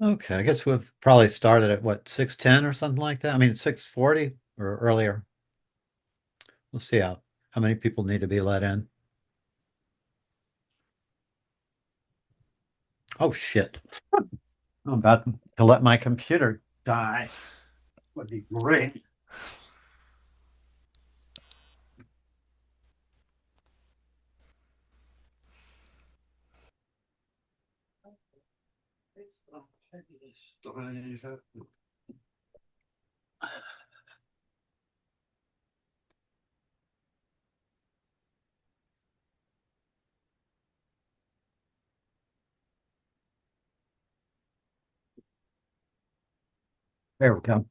Okay, I guess we've probably started at what, 6:10 or something like that? I mean, 6:40 or earlier. We'll see how many people need to be let in. Oh shit. I'm about to let my computer die. Would be great. There we go.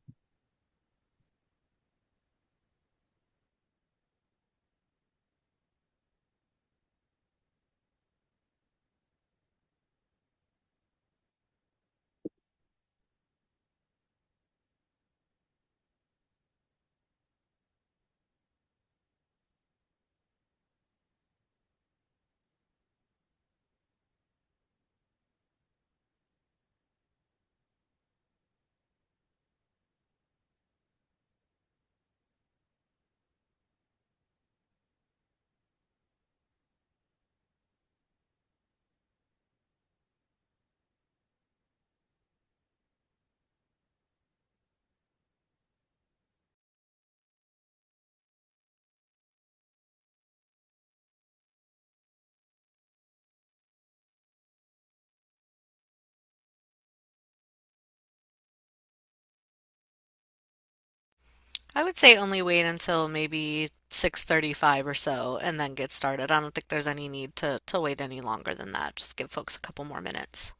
I would say only wait until maybe 6:35 or so and then get started. I don't think there's any need to wait any longer than that. Just give folks a couple more minutes.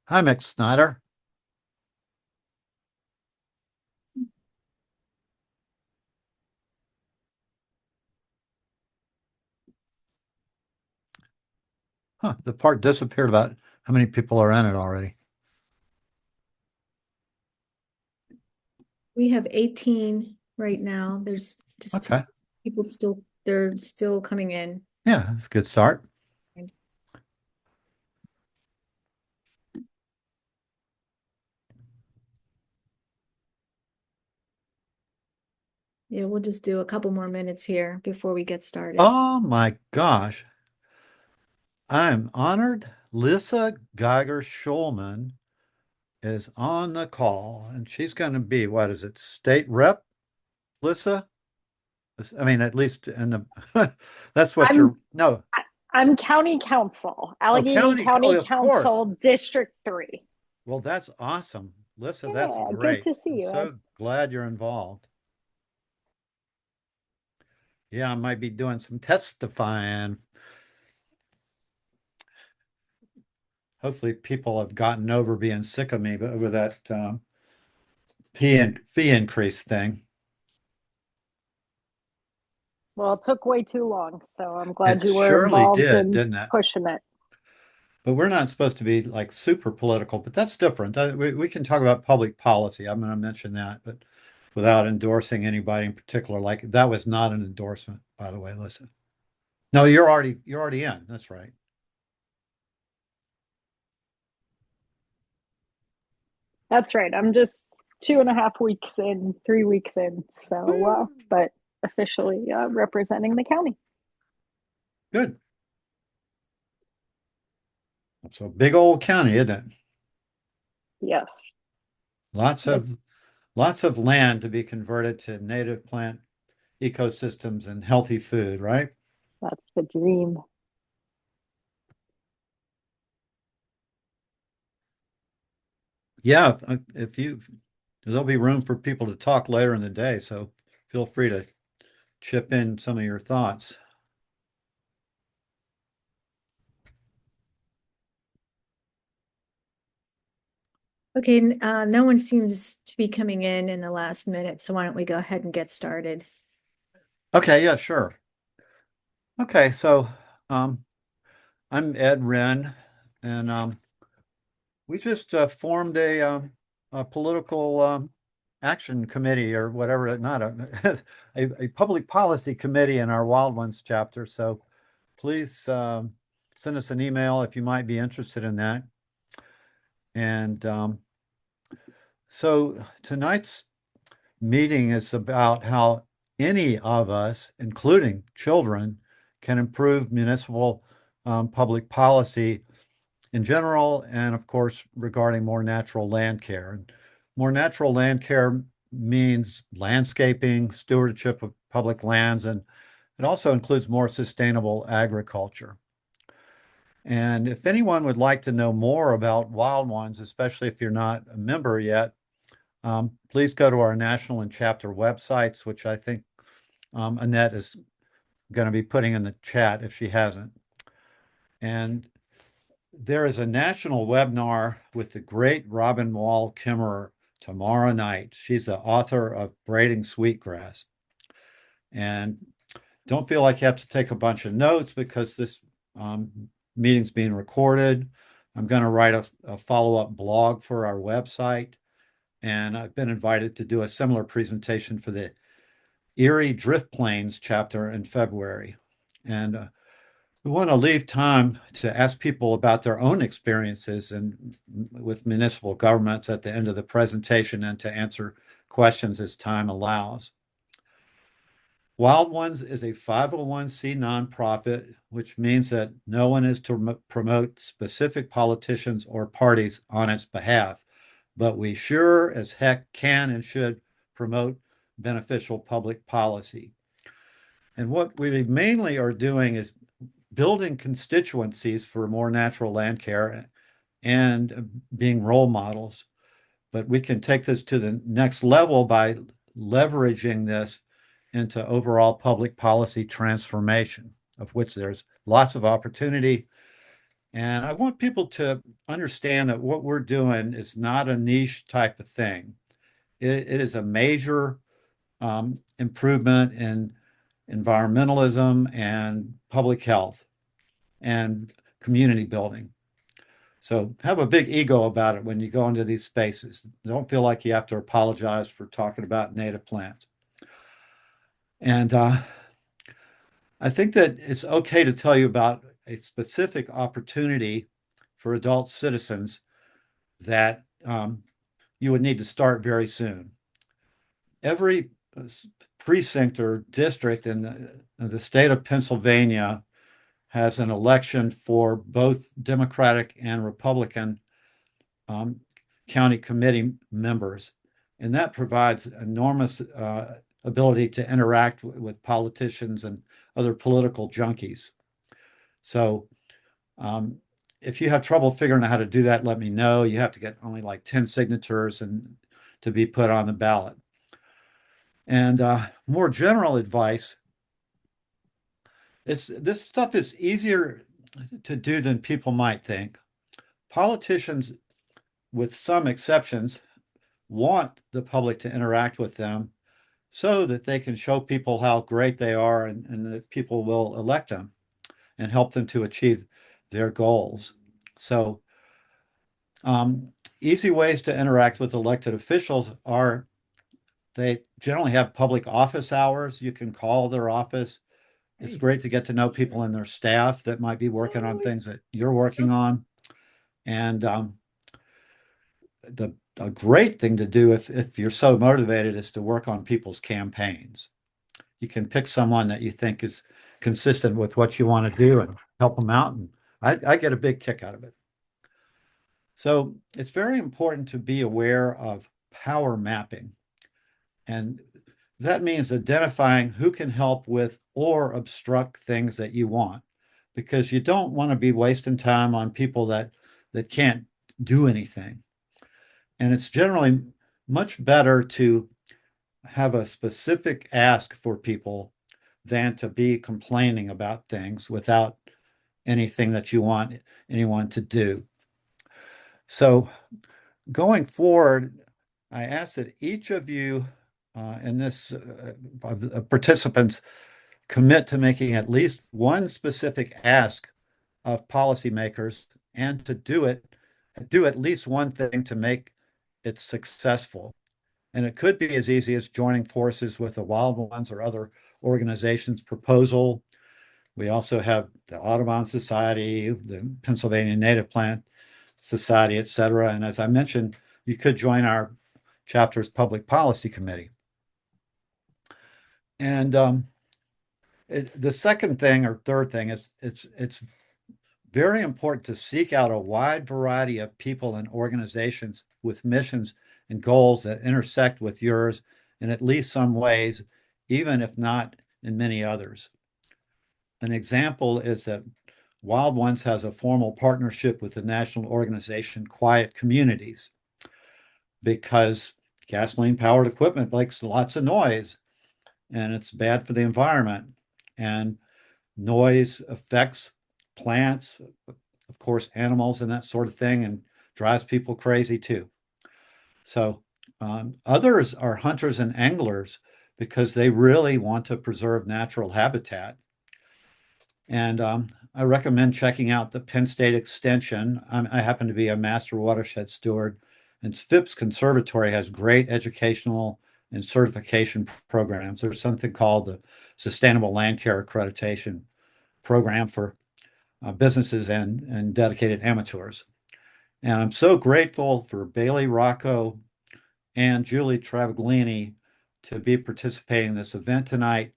Hi, Mick Snyder. Huh, the part disappeared about how many people are in it already. We have 18 right now. There's just two Okay. people still, they're still coming in. Yeah, that's a good start. Yeah, we'll just do a couple more minutes here before we get started. Oh my gosh. I'm honored. Lisa Geiger Schulman is on the call, and she's going to be, what is it, state rep, Lisa? I mean, at least in the, that's what I'm you're, no, I'm county council, oh, Allegheny county, oh, County of course. Council District 3. Well, that's awesome. Lisa, that's Yeah, good great. to see I'm you, Ed. so glad you're involved. Yeah, I might be doing some testifying. Hopefully, people have gotten over being sick of me, but over that fee increase thing. Well, it took way too long, so I'm glad It you were surely involved did, in didn't it? pushing it. But we're not supposed to be like super political, but that's different. We can talk about public policy. I'm going to mention that, but without endorsing anybody in particular. Like that was not an endorsement, by the way. Listen, no, you're already in. That's right. That's right. I'm just 2.5 weeks in, 3 weeks in, so but officially representing the county. Good. It's a big old county, isn't it? Yes, Lots it, of lots of land to be converted to native plant ecosystems and healthy food, right? that's the dream. Yeah, if you there'll be room for people to talk later in the day, so feel free to chip in some of your thoughts. Okay, no one seems to be coming in the last minute, so why don't we go ahead and get started? Okay, yeah, sure. Okay, so um I'm Ed Wrenn, and we just formed a political action committee or whatever, not a public policy committee in our Wild Ones chapter. So please send us an email if you might be interested in that. And so tonight's meeting is about how any of us, including children, can improve municipal public policy in general, and of course, regarding more natural land care. And more natural land care means landscaping, stewardship of public lands, and it also includes more sustainable agriculture. And if anyone would like to know more about Wild Ones, especially if you're not a member yet, please go to our national and chapter websites, which I think Annette is going to be putting in the chat if she hasn't. And there is a national webinar with the great Robin Wall Kimmerer tomorrow night. She's the author of Braiding Sweetgrass. And don't feel like you have to take a bunch of notes because this meeting's being recorded. I'm going to write a follow-up blog for our website. And I've been invited to do a similar presentation for the Erie Drift Plains chapter in February. And we want to leave time to ask people about their own experiences with municipal governments at the end of the presentation and to answer questions as time allows. Wild Ones is a 501c nonprofit, which means that no one is to promote specific politicians or parties on its behalf, but we sure as heck can and should promote beneficial public policy. And what we mainly are doing is building constituencies for more natural land care and being role models. But we can take this to the next level by leveraging this into overall public policy transformation, of which there's lots of opportunity. And I want people to understand that what we're doing is not a niche type of thing. It is a major improvement in environmentalism and public health and community building. So have a big ego about it when you go into these spaces. Don't feel like you have to apologize for talking about native plants. And I think that it's okay to tell you about a specific opportunity for adult citizens that you would need to start very soon. Every precinct or district in the state of Pennsylvania has an election for both Democratic and Republican county committee members. And that provides enormous ability to interact with politicians and other political junkies. So if you have trouble figuring out how to do that, let me know. You have to get only like 10 signatures and to be put on the ballot. And more general advice, this stuff is easier to do than people might think. Politicians, with some exceptions, want the public to interact with them so that they can show people how great they are and that people will elect them and help them to achieve their goals. So easy ways to interact with elected officials are they generally have public office hours. You can call their office. It's great to get to know people in their staff that might be working on things that you're working on. And a great thing to do if you're so motivated is to work on people's campaigns. You can pick someone that you think is consistent with what you want to do and help them out. And I get a big kick out of it. So it's very important to be aware of power mapping. And that means identifying who can help with or obstruct things that you want, because you don't want to be wasting time on people that can't do anything. And it's generally much better to have a specific ask for people than to be complaining about things without anything that you want anyone to do. So going forward, I ask that each of you in this participants commit to making at least one specific ask of policymakers and to do at least one thing to make it successful. And it could be as easy as joining forces with the Wild Ones or other organizations' proposal. We also have the Audubon Society, the Pennsylvania Native Plant Society, et cetera. And as I mentioned, you could join our chapter's public policy committee. And the second thing or third thing is it's very important to seek out a wide variety of people and organizations with missions and goals that intersect with yours in at least some ways, even if not in many others. An example is that Wild Ones has a formal partnership with the national organization Quiet Communities because gasoline-powered equipment makes lots of noise and it's bad for the environment. And noise affects plants, of course, animals and that sort of thing, and drives people crazy too. So others are hunters and anglers because they really want to preserve natural habitat. And I recommend checking out the Penn State Extension. I happen to be a master watershed steward, and Phipps Conservatory has great educational and certification programs. There's something called the Sustainable Land Care Accreditation Program for businesses and dedicated amateurs. And I'm so grateful for Bailey Rocco and Julie Travaglini to be participating in this event tonight.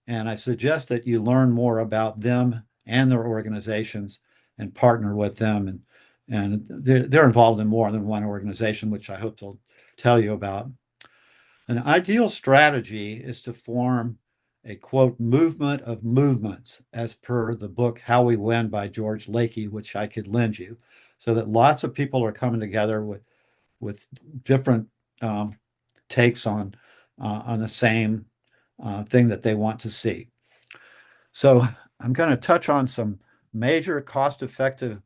And I suggest that you learn more about them and their organizations and partner with them. And they're involved in more than one organization, which I hope they'll tell you about. An ideal strategy is to form a quote movement of movements, as per the book How We Win by George Lakey, which I could lend you, so that lots of people are coming together with different takes on the same thing that they want to see. So I'm going to touch on some major cost-effective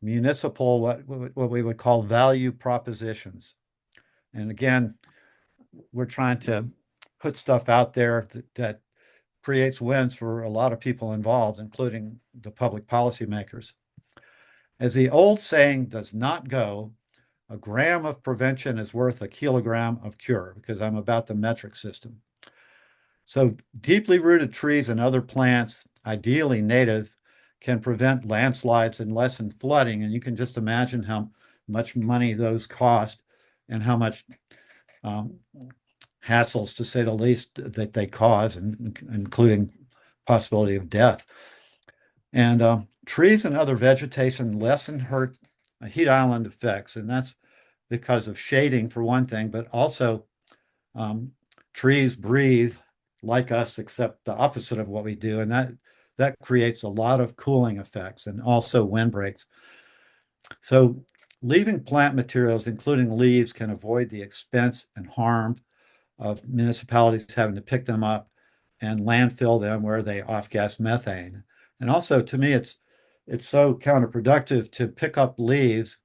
municipal, what we would call value propositions. And again, we're trying to put stuff out there that creates wins for a lot of people involved, including the public policymakers. As the old saying does not go, a gram of prevention is worth a kilogram of cure, because I'm about the metric system. So deeply rooted trees and other plants, ideally native, can prevent landslides and lessen flooding. And you can just imagine how much money those cost and how much hassles, to say the least, that they cause, including possibility of death. And trees and other vegetation lessen heat island effects, and that's because of shading for one thing, but also trees breathe like us, except the opposite of what we do, and that creates a lot of cooling effects and also windbreaks. So leaving plant materials, including leaves, can avoid the expense and harm of municipalities having to pick them up and landfill them where they off-gas methane. And also, to me, it's so counterproductive to pick up leaves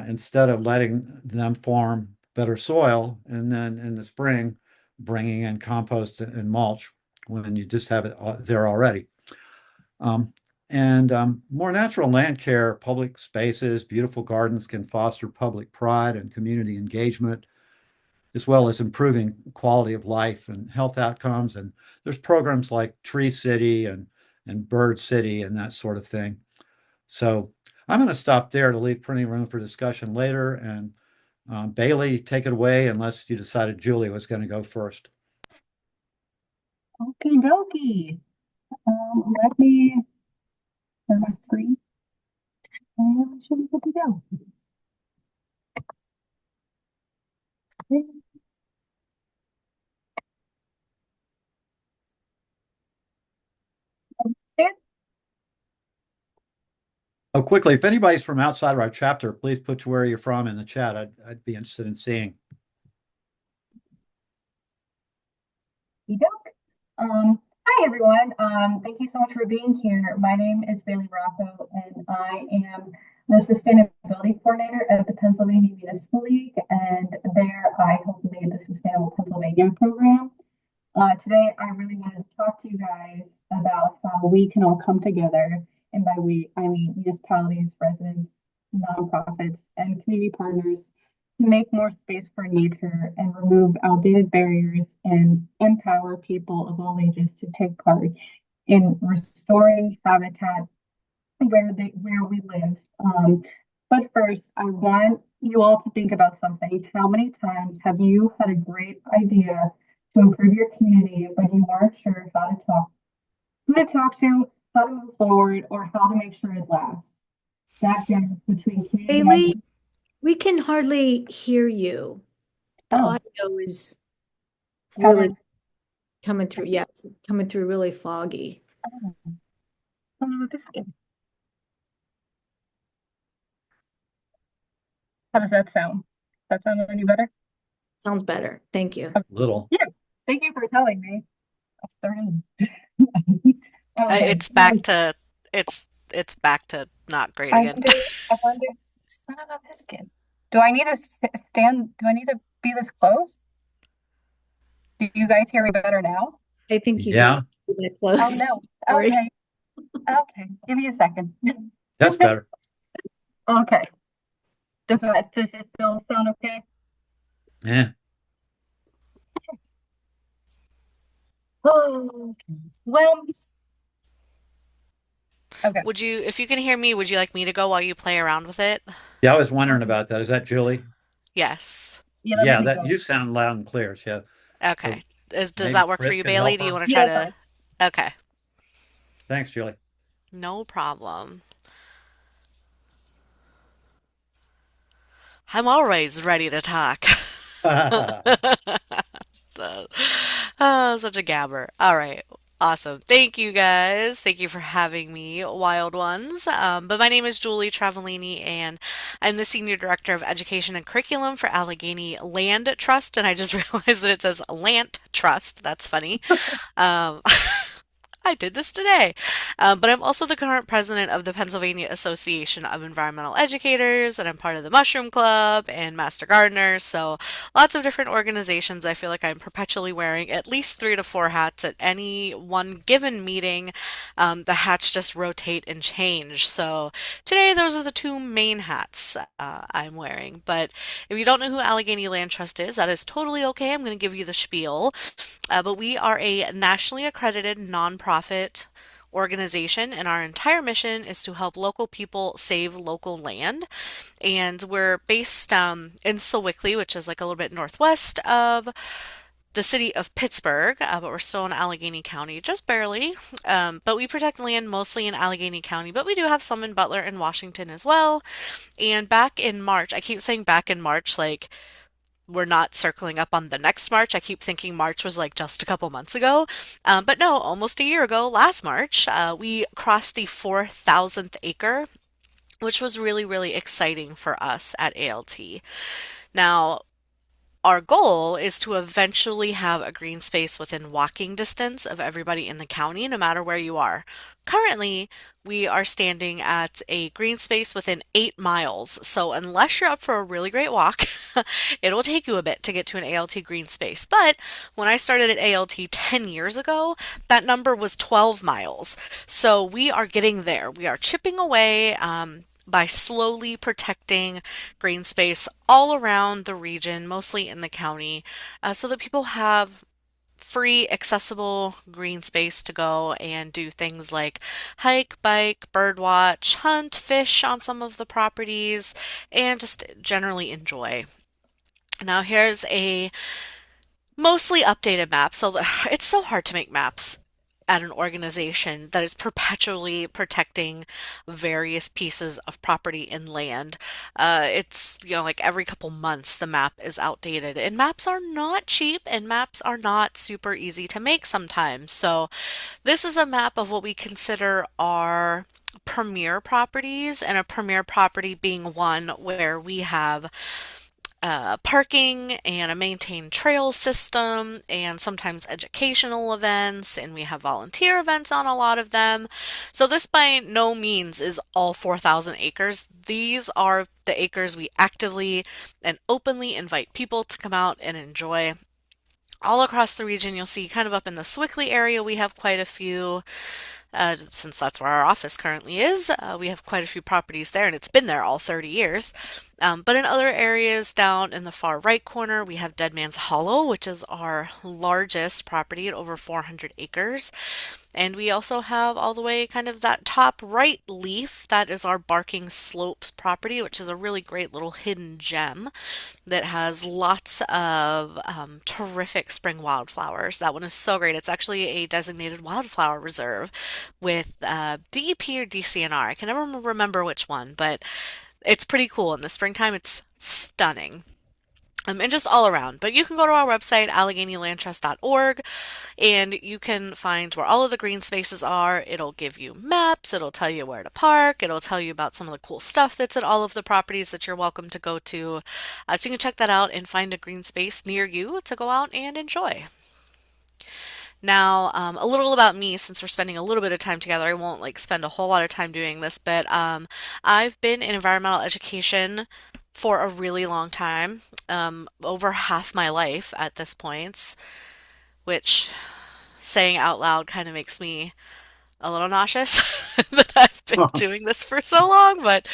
instead of letting them form better soil, and then in the spring, bringing in compost and mulch when you just have it there already. More natural land care, public spaces, beautiful gardens can foster public pride and community engagement, as well as improving quality of life and health outcomes. And there's programs like Tree City and Bird City and that sort of thing. So I'm going to stop there to leave plenty of room for discussion later. And Bailey, take it away, unless you decided Julie was going to go first. Okie dokie. Let me share my screen and we should be good to go. Oh, quickly, if anybody's from outside of our chapter, please put where you're from in the chat. I'd be interested in seeing. Hi, everyone. Thank you so much for being here. My name is Bailey Rocco, and I am the Sustainability Coordinator at the Pennsylvania Municipal League, and there I help lead the Sustainable Pennsylvania program. Today, I really wanted to talk to you guys about how we can all come together And by we, I mean municipalities, residents, nonprofits, and community partners to make more space for nature and remove outdated barriers and empower people of all ages to take part in restoring habitat where we live. But first, I want you all to think about something. How many times have you had a great idea to improve your community, but you weren't sure who to talk to, how to move forward, or how to make sure it lasts? That gap between community Bailey, ideas. we can hardly hear you. The Oh, audio is how really did coming through. Yeah, it's coming through really foggy. this how does that sound? Does that sound any better? Sounds better. Thank you. Little. Yeah. Thank you for telling me. I'll start in. Okay. It's back to it's back to not great I again. wonder, I wonder, son of a biscuit. Do I need to stand? Do I need to be this close? Do you guys hear me better now? I think you do Yeah, that Oh close. no. Sorry. Okay. Okay. Give me a second. that's better. Okay. Does it still sound okay? Yeah. Oh, well, okay. If you can hear me, would you like me to go while you play around with it? Yeah, I was wondering about that. Is that Julie? Yes. Yeah, that Yeah, made me that go. you sound loud and clear. So, Okay. so Does maybe that work for Chris you, can Bailey? help Do you her. want to try Yeah, to? fine. Okay. Thanks, Julie. No problem. I'm always ready to talk. Oh, such a gabber. All right. Awesome. Thank you guys. Thank you for having me, wild ones. But my name is Julie Travaglini, and I'm the Senior Director of Education and Curriculum for Allegheny Land Trust. And I just realized that it says Land Trust. That's funny. Um, I did this today. But I'm also the current president of the Pennsylvania Association of Environmental Educators, and I'm part of the Mushroom Club and Master Gardeners. So lots of different organizations. I feel like I'm perpetually wearing at least 3 to 4 hats at any one given meeting. The hats just rotate and change. So today, those are the two main hats I'm wearing. But if you don't know who Allegheny Land Trust is, that is totally okay. I'm going to give you the spiel. But we are a nationally accredited nonprofit organization, and our entire mission is to help local people save local land. And we're based in Sewickley, which is like a little bit northwest of the city of Pittsburgh, but we're still in Allegheny County, just barely. But we protect land mostly in Allegheny County, but we do have some in Butler and Washington as well. And back in March, I keep saying back in March, like we're not circling up on the next March. I keep thinking March was like just a couple months ago. But no, almost a year ago, last March, we crossed the 4,000th acre, which was really, really exciting for us at ALT. Now, our goal is to eventually have a green space within walking distance of everybody in the county, no matter where you are. Currently, we are standing at a green space within 8 miles. So, unless you're up for a really great walk, it'll take you a bit to get to an ALT green space. But when I started at ALT 10 years ago, that number was 12 miles. So, we are getting there. We are chipping away. By slowly protecting green space all around the region, mostly in the county, so that people have free, accessible green space to go and do things like hike, bike, birdwatch, hunt, fish on some of the properties, and just generally enjoy. Now, here's a mostly updated map. So it's so hard to make maps at an organization that is perpetually protecting various pieces of property and land. It's, like every couple months the map is outdated, and maps are not cheap and maps are not super easy to make sometimes. So this is a map of what we consider our premier properties, and a premier property being one where we have parking and a maintained trail system and sometimes educational events, and we have volunteer events on a lot of them. So this by no means is all 4,000 acres. These are the acres we actively and openly invite people to come out and enjoy. All across the region, you'll see kind of up in the Sewickley area, we have quite a few. since that's where our office currently is. We have quite a few properties there, and it's been there all 30 years. But in other areas down in the far right corner, we have Dead Man's Hollow, which is our largest property at over 400 acres. And we also have all the way kind of that top right leaf. That is our Barking Slopes property, which is a really great little hidden gem that has lots of terrific spring wildflowers. That one is so great. It's actually a designated wildflower reserve with DEP or DCNR. I can never remember which one, but it's pretty cool. In the springtime, it's stunning. And just all around. But you can go to our website, AlleghenyLandTrust.org, and you can find where all of the green spaces are. It'll give you maps, it'll tell you where to park, it'll tell you about some of the cool stuff that's at all of the properties that you're welcome to go to. So you can check that out and find a green space near you to go out and enjoy. Now, a little about me, since we're spending a little bit of time together. I won't like spend a whole lot of time doing this, but I've been in environmental education for a really long time, over half my life at this point, which saying out loud kind of makes me a little nauseous that I've been doing this for so long. But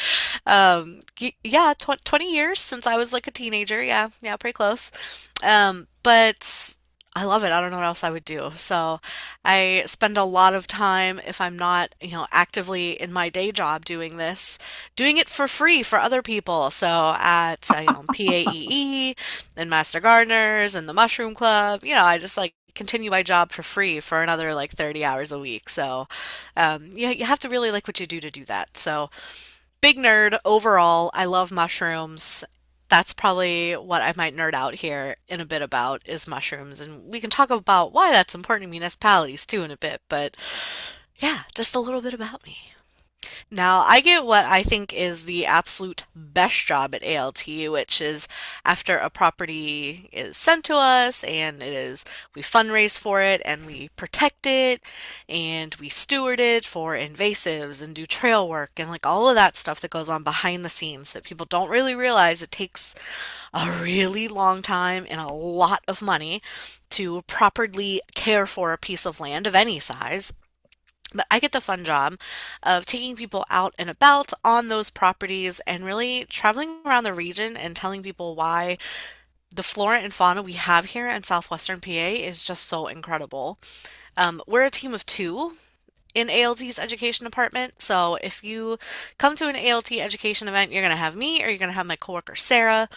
yeah, 20 years since I was like a teenager. Yeah, yeah, pretty close. But I love it. I don't know what else I would do. So I spend a lot of time, if I'm not, actively in my day job doing this, doing it for free for other people. So at, PAEE and Master Gardeners and the Mushroom Club, I just like continue my job for free for another like 30 hours a week. So, yeah, you have to really like what you do that. So, big nerd overall. I love mushrooms. That's probably what I might nerd out here in a bit about is mushrooms. And we can talk about why that's important in municipalities too in a bit. But yeah, just a little bit about me. Now, I get what I think is the absolute best job at ALT, which is after a property is sent to us and we fundraise for it and we protect it and we steward it for invasives and do trail work and like all of that stuff that goes on behind the scenes that people don't really realize. It takes a really long time and a lot of money to properly care for a piece of land of any size. But I get the fun job of taking people out and about on those properties and really traveling around the region and telling people why the flora and fauna we have here in southwestern PA is just so incredible. We're a team of two in ALT's education department. So if you come to an ALT education event, you're going to have me or you're going to have my coworker Sarah.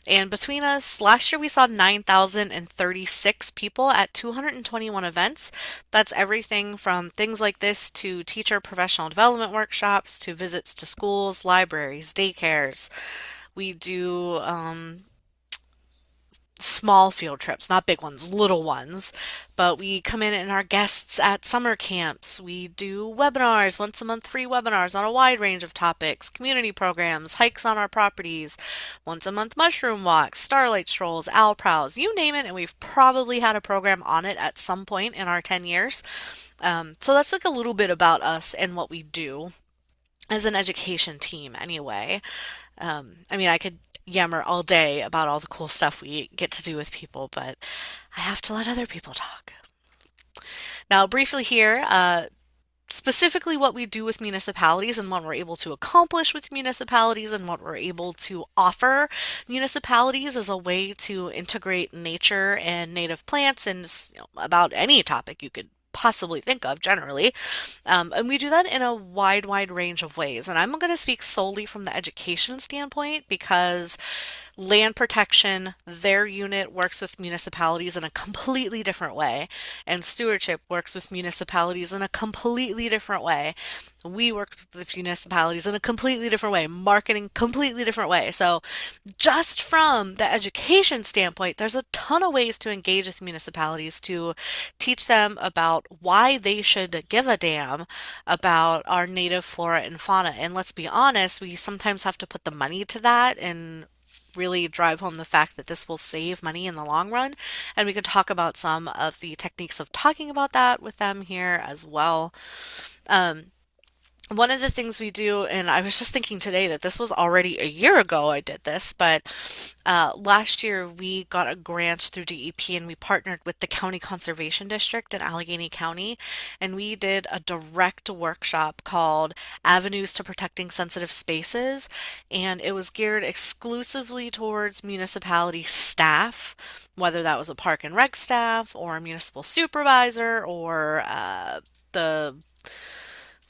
And between us, last year we saw 9,036 people at 221 events. That's everything from things like this to teacher professional development workshops to visits to schools, libraries, daycares. We do small field trips, not big ones, little ones. But we come in and our guests at summer camps. We do webinars, once a month free webinars on a wide range of topics, community programs, hikes on our properties, once a month mushroom walks, starlight strolls, owl prowls, you name it, and we've probably had a program on it at some point in our 10 years. So that's like a little bit about us and what we do as an education team anyway. I mean, I could yammer all day about all the cool stuff we get to do with people, but I have to let other people talk. Now, briefly here, specifically what we do with municipalities and what we're able to accomplish with municipalities and what we're able to offer municipalities as a way to integrate nature and native plants and about any topic you could possibly think of generally. And we do that in a wide range of ways. And I'm going to speak solely from the education standpoint because land protection, their unit works with municipalities in a completely different way, and stewardship works with municipalities in a completely different way. We work with municipalities in a completely different way, marketing completely different way. So just from the education standpoint, there's a ton of ways to engage with municipalities to teach them about why they should give a damn about our native flora and fauna. And let's be honest, we sometimes have to put the money to that and really drive home the fact that this will save money in the long run. And we could talk about some of the techniques of talking about that with them here as well. one of the things we do, and I was just thinking today that this was already a year ago I did this, but last year we got a grant through DEP and we partnered with the County Conservation District in Allegheny County, and we did a direct workshop called Avenues to Protecting Sensitive Spaces, and it was geared exclusively towards municipality staff, whether that was a park and rec staff or a municipal supervisor or the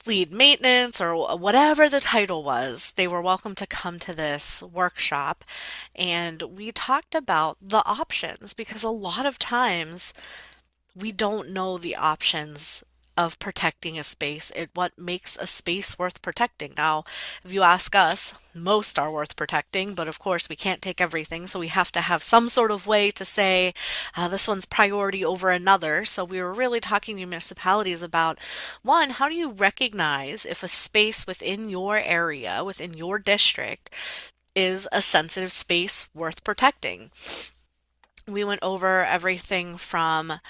lead maintenance or whatever the title was, they were welcome to come to this workshop. And we talked about the options because a lot of times we don't know the options of protecting a space, what makes a space worth protecting. Now, if you ask us, most are worth protecting, but of course we can't take everything, so we have to have some sort of way to say this one's priority over another. So we were really talking to municipalities about one, how do you recognize if a space within your area, within your district, is a sensitive space worth protecting? We went over everything from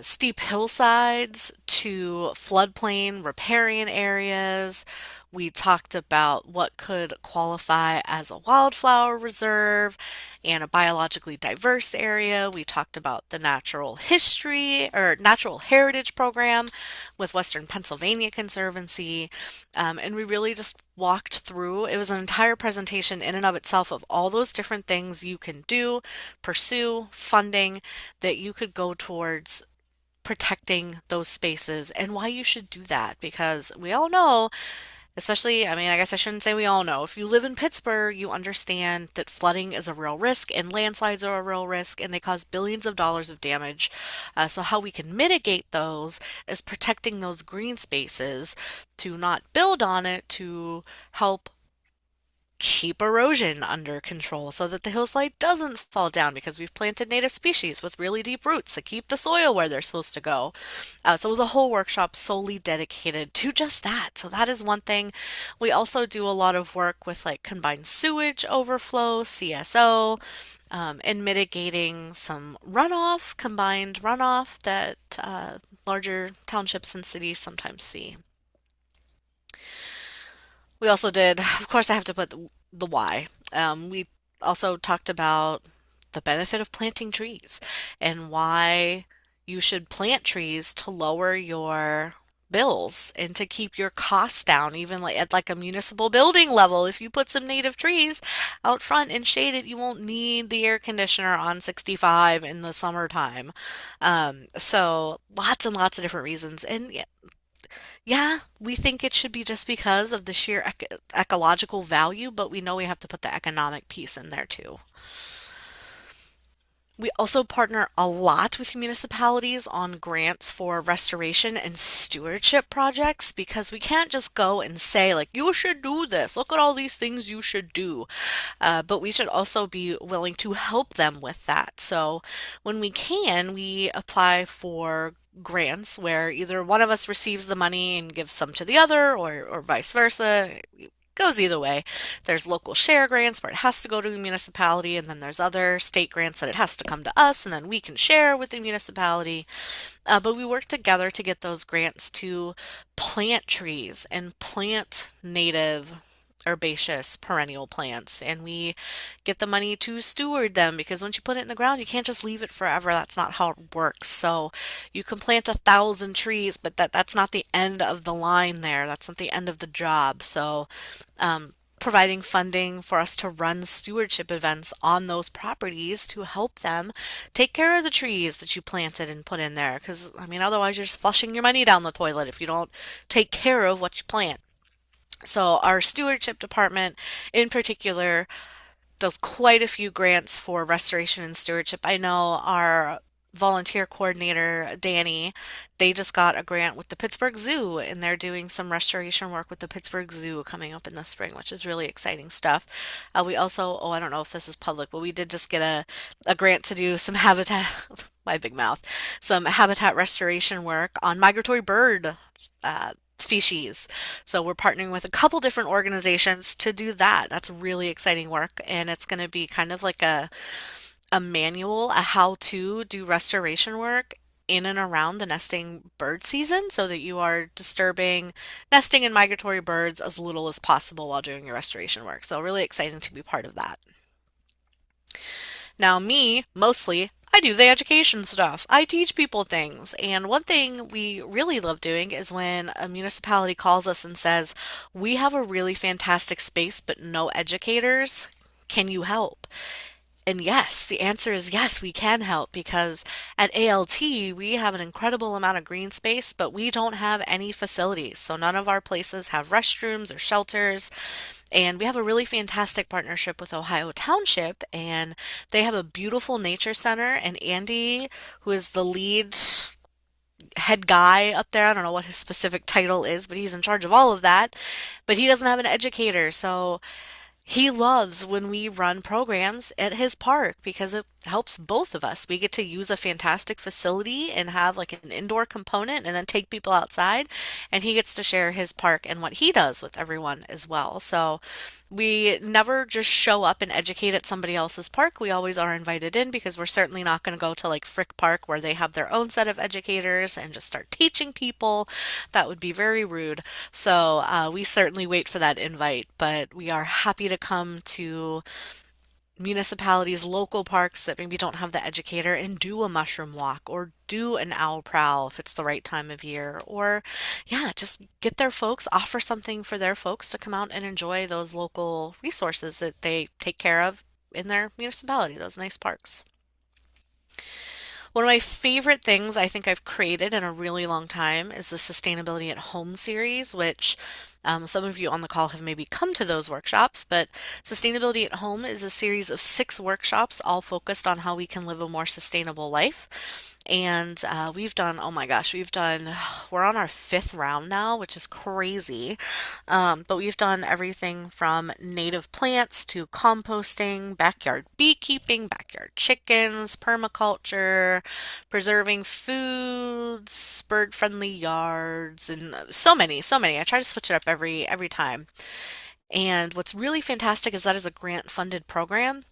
steep hillsides to floodplain riparian areas. We talked about what could qualify as a wildflower reserve and a biologically diverse area. We talked about the natural history or natural heritage program with Western Pennsylvania Conservancy. And we really just walked through. It was an entire presentation in and of itself of all those different things you can do, pursue, funding that you could go towards protecting those spaces and why you should do that. Because we all know, especially, I mean, I guess I shouldn't say we all know. If you live in Pittsburgh, you understand that flooding is a real risk and landslides are a real risk and they cause billions of dollars of damage. So, how we can mitigate those is protecting those green spaces to not build on it, to help keep erosion under control so that the hillside doesn't fall down because we've planted native species with really deep roots that keep the soil where they're supposed to go. So it was a whole workshop solely dedicated to just that. So that is one thing. We also do a lot of work with like combined sewage overflow, CSO, and mitigating some runoff, combined runoff that larger townships and cities sometimes see. We also did, of course, I have to put the why. We also talked about the benefit of planting trees and why you should plant trees to lower your bills and to keep your costs down, even like at like a municipal building level. If you put some native trees out front and shade it, you won't need the air conditioner on 65 in the summertime. So lots and lots of different reasons. And yeah, we think it should be just because of the sheer ecological value, but we know we have to put the economic piece in there too. We also partner a lot with municipalities on grants for restoration and stewardship projects because we can't just go and say, like, you should do this. Look at all these things you should do. But we should also be willing to help them with that. So when we can, we apply for grants where either one of us receives the money and gives some to the other or vice versa. Goes either way. There's local share grants where it has to go to a municipality, and then there's other state grants that it has to come to us, and then we can share with the municipality. But we work together to get those grants to plant trees and plant native herbaceous perennial plants, and we get the money to steward them because once you put it in the ground you can't just leave it forever. That's not how it works. So you can plant 1,000 trees, but that's not the end of the line there. That's not the end of the job. So providing funding for us to run stewardship events on those properties to help them take care of the trees that you planted and put in there. Because, I mean, otherwise you're just flushing your money down the toilet if you don't take care of what you plant. So, our stewardship department in particular does quite a few grants for restoration and stewardship. I know our volunteer coordinator, Danny, they just got a grant with the Pittsburgh Zoo, and they're doing some restoration work with the Pittsburgh Zoo coming up in the spring, which is really exciting stuff. We also, oh, I don't know if this is public, but we did just get a grant to do some habitat, my big mouth, some habitat restoration work on migratory bird species. So we're partnering with a couple different organizations to do that. That's really exciting work, and it's going to be kind of like a manual, a how to do restoration work in and around the nesting bird season so that you are disturbing nesting and migratory birds as little as possible while doing your restoration work. So really exciting to be part of that. Now, me, mostly, I do the education stuff. I teach people things. And one thing we really love doing is when a municipality calls us and says, we have a really fantastic space, but no educators. Can you help? And yes, the answer is yes, we can help because at ALT we have an incredible amount of green space, but we don't have any facilities. So none of our places have restrooms or shelters. And we have a really fantastic partnership with Ohio Township, and they have a beautiful nature center. And Andy, who is the lead head guy up there, I don't know what his specific title is, but he's in charge of all of that. But he doesn't have an educator. So he loves when we run programs at his park because it helps both of us. We get to use a fantastic facility and have like an indoor component and then take people outside, and he gets to share his park and what he does with everyone as well. So we never just show up and educate at somebody else's park. We always are invited in because we're certainly not going to go to like Frick Park where they have their own set of educators and just start teaching people. That would be very rude. So we certainly wait for that invite, but we are happy to come to municipalities, local parks that maybe don't have the educator and do a mushroom walk or do an owl prowl if it's the right time of year. Or, yeah, just get their folks, offer something for their folks to come out and enjoy those local resources that they take care of in their municipality, those nice parks. One of my favorite things I think I've created in a really long time is the Sustainability at Home series, which some of you on the call have maybe come to those workshops, but Sustainability at Home is a series of 6 workshops, all focused on how we can live a more sustainable life. And we've done, oh my gosh, we're on our 5th round now, which is crazy. But we've done everything from native plants to composting, backyard beekeeping, backyard chickens, permaculture, preserving foods, bird-friendly yards, and so many, so many. I try to switch it up every time. And what's really fantastic is that is a grant-funded program.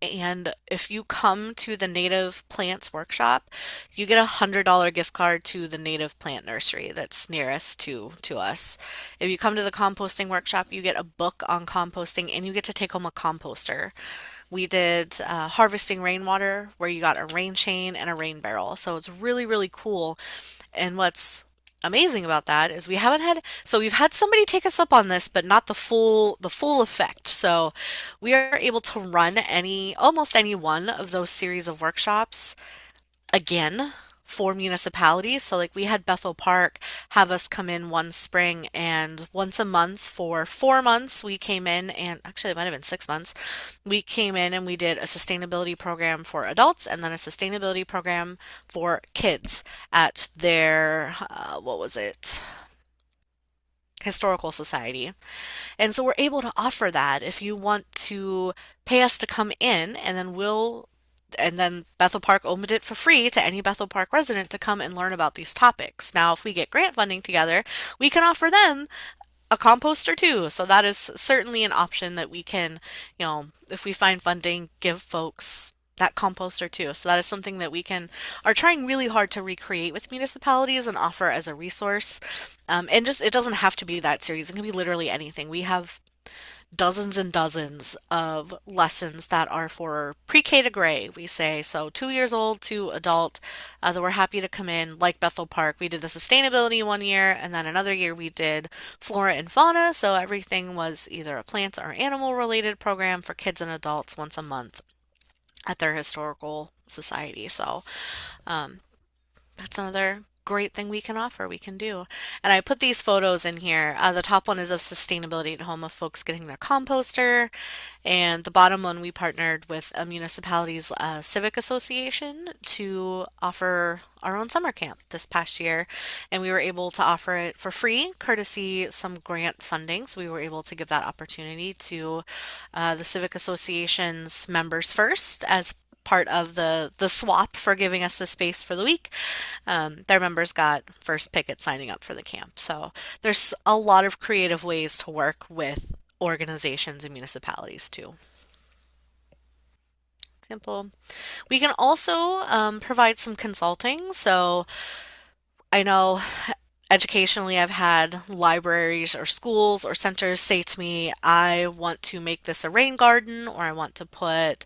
And if you come to the Native Plants Workshop, you get a $100 gift card to the native plant nursery that's nearest to us. If you come to the composting workshop, you get a book on composting and you get to take home a composter. We did harvesting rainwater where you got a rain chain and a rain barrel. So it's really, really cool. And what's amazing about that is we've had somebody take us up on this, but not the full effect. So we are able to run almost any one of those series of workshops again for municipalities. So like we had Bethel Park have us come in one spring, and once a month for 4 months we came in, and actually it might have been 6 months, we came in and we did a sustainability program for adults and then a sustainability program for kids at their what was it, historical society. And so we're able to offer that if you want to pay us to come in, and then Bethel Park opened it for free to any Bethel Park resident to come and learn about these topics. Now, if we get grant funding together, we can offer them a composter too. So that is certainly an option that we can, if we find funding, give folks that composter too. So that is something that we are trying really hard to recreate with municipalities and offer as a resource. And just, it doesn't have to be that series. It can be literally anything. We have dozens and dozens of lessons that are for pre-K to gray, we say. So 2 years old to adult, that we're happy to come in, like Bethel Park. We did the sustainability one year, and then another year we did flora and fauna. So everything was either a plant or animal related program for kids and adults once a month at their historical society. So that's another great thing we can offer, we can do. And I put these photos in here. The top one is of sustainability at home of folks getting their composter. And the bottom one, we partnered with a municipality's civic association to offer our own summer camp this past year. And we were able to offer it for free, courtesy some grant funding. So we were able to give that opportunity to the civic association's members first as part of the swap for giving us the space for the week. Their members got first pick at signing up for the camp. So there's a lot of creative ways to work with organizations and municipalities too. Example. We can also provide some consulting. So I know educationally, I've had libraries or schools or centers say to me, I want to make this a rain garden, or I want to put,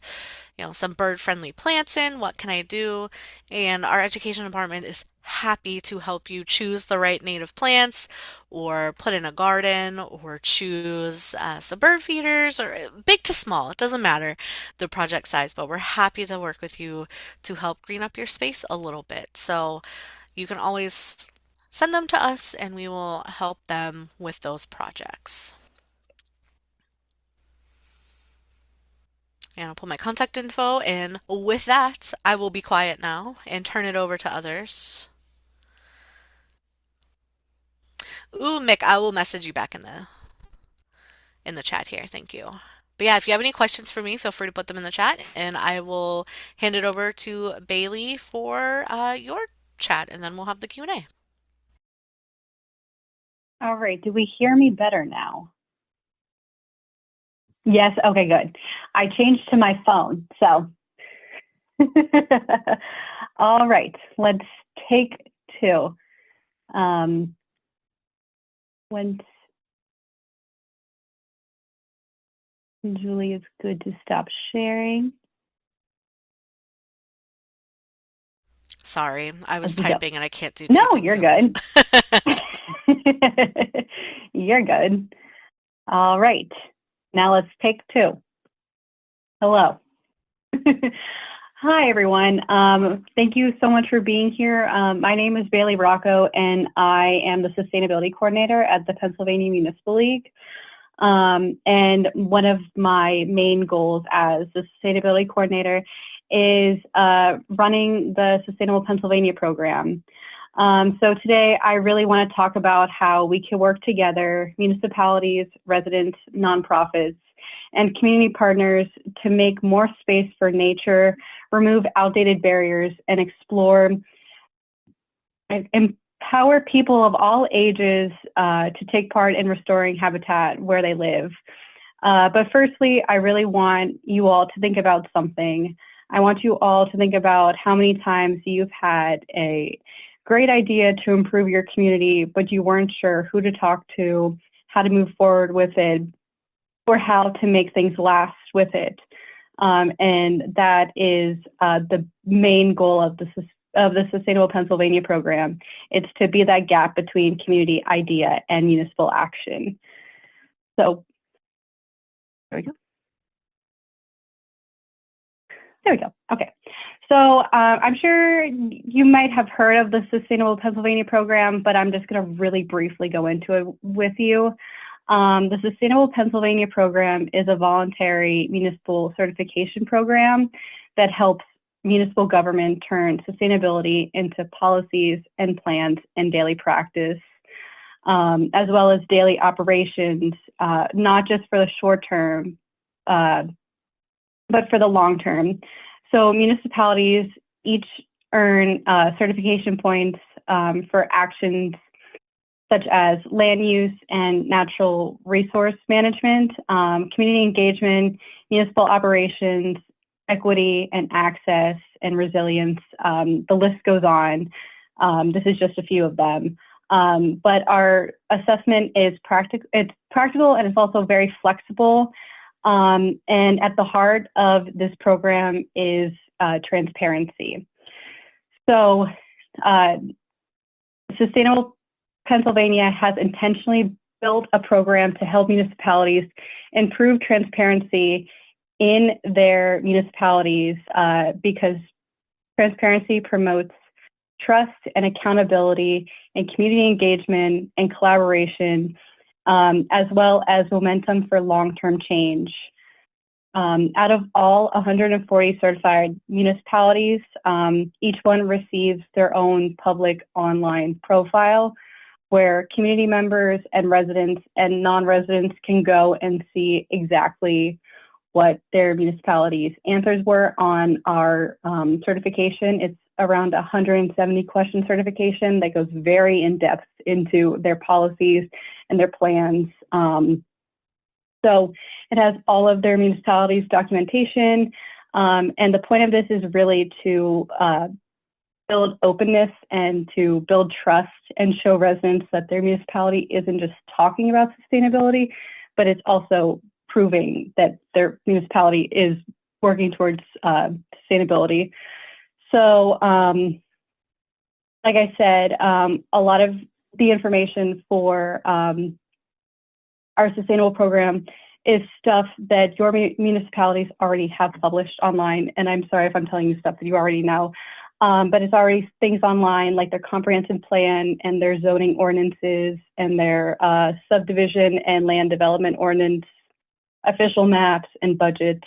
some bird-friendly plants in. What can I do? And our education department is happy to help you choose the right native plants or put in a garden or choose some bird feeders or big to small. It doesn't matter the project size, but we're happy to work with you to help green up your space a little bit. So you can always send them to us and we will help them with those projects. And I'll put my contact info, and with that, I will be quiet now and turn it over to others. Ooh, Mick, I will message you back in the chat here. Thank you. But yeah, if you have any questions for me, feel free to put them in the chat, and I will hand it over to Bailey for your chat, and then we'll have the Q&A. All right. Do we hear me better now? Yes. Okay, good. I changed to my phone, so. All right. Let's take two. When Julie is good to stop sharing. Sorry, I was typing and I can't do two No, things you're at good. once. You're good. All right. Now let's take two. Hello. Hi, everyone. Thank you so much for being here. My name is Bailey Rocco, and I am the Sustainability Coordinator at the Pennsylvania Municipal League. And one of my main goals as the Sustainability Coordinator is running the Sustainable Pennsylvania program. So today I really want to talk about how we can work together, municipalities, residents, nonprofits, and community partners to make more space for nature, remove outdated barriers, and explore and empower people of all ages to take part in restoring habitat where they live. But firstly, I really want you all to think about something. I want you all to think about how many times you've had a great idea to improve your community, but you weren't sure who to talk to, how to move forward with it, or how to make things last with it. And that is the main goal of the Sustainable Pennsylvania program. It's to be that gap between community idea and municipal action. So there we go. There we go. Okay. So I'm sure you might have heard of the Sustainable Pennsylvania program, but I'm just going to really briefly go into it with you. The Sustainable Pennsylvania program is a voluntary municipal certification program that helps municipal government turn sustainability into policies and plans and daily practice, as well as daily operations, not just for the short term, but for the long term. So municipalities each earn certification points for actions such as land use and natural resource management, community engagement, municipal operations, equity and access, and resilience. The list goes on. This is just a few of them. But our assessment is it's practical and it's also very flexible. And at the heart of this program is transparency. So Sustainable Pennsylvania has intentionally built a program to help municipalities improve transparency in their municipalities because transparency promotes trust and accountability and community engagement and collaboration, as well as momentum for long-term change. Out of all 140 certified municipalities, each one receives their own public online profile where community members and residents and non-residents can go and see exactly what their municipality's answers were on our certification. It's around 170 question certification that goes very in depth into their policies and their plans. So it has all of their municipalities' documentation, And the point of this is really to build openness and to build trust and show residents that their municipality isn't just talking about sustainability, but it's also proving that their municipality is working towards sustainability. So, like I said, a lot of the information for our sustainable program is stuff that your municipalities already have published online. And I'm sorry if I'm telling you stuff that you already know, but it's already things online like their comprehensive plan and their zoning ordinances and their subdivision and land development ordinance, official maps and budgets.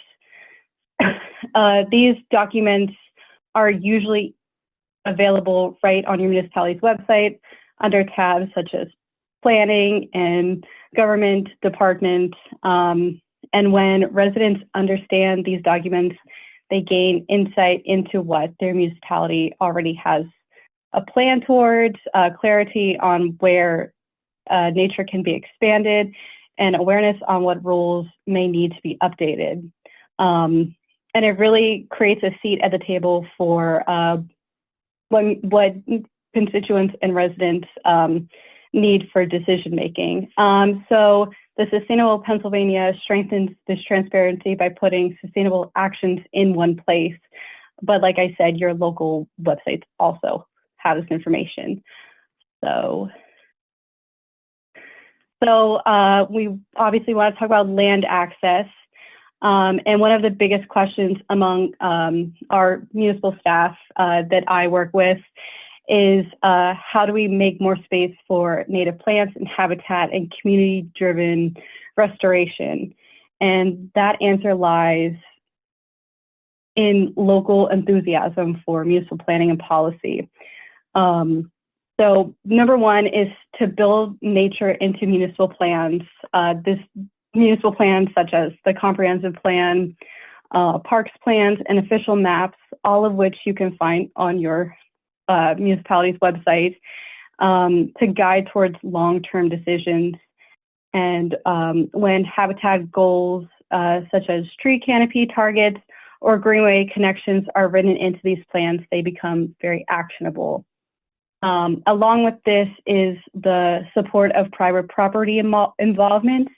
These documents are usually available right on your municipality's website under tabs such as planning and government department. And when residents understand these documents, they gain insight into what their municipality already has a plan towards, clarity on where nature can be expanded, and awareness on what rules may need to be updated. And it really creates a seat at the table for what constituents and residents need for decision making. So the Sustainable Pennsylvania strengthens this transparency by putting sustainable actions in one place. But like I said, your local websites also have this information. So we obviously want to talk about land access. And one of the biggest questions among our municipal staff that I work with is how do we make more space for native plants and habitat and community-driven restoration? And that answer lies in local enthusiasm for municipal planning and policy. So number one is to build nature into municipal plans. This municipal plans such as the comprehensive plan, parks plans, and official maps, all of which you can find on your municipality's website to guide towards long-term decisions. And when habitat goals such as tree canopy targets or greenway connections are written into these plans, they become very actionable. Along with this is the support of private property involvement.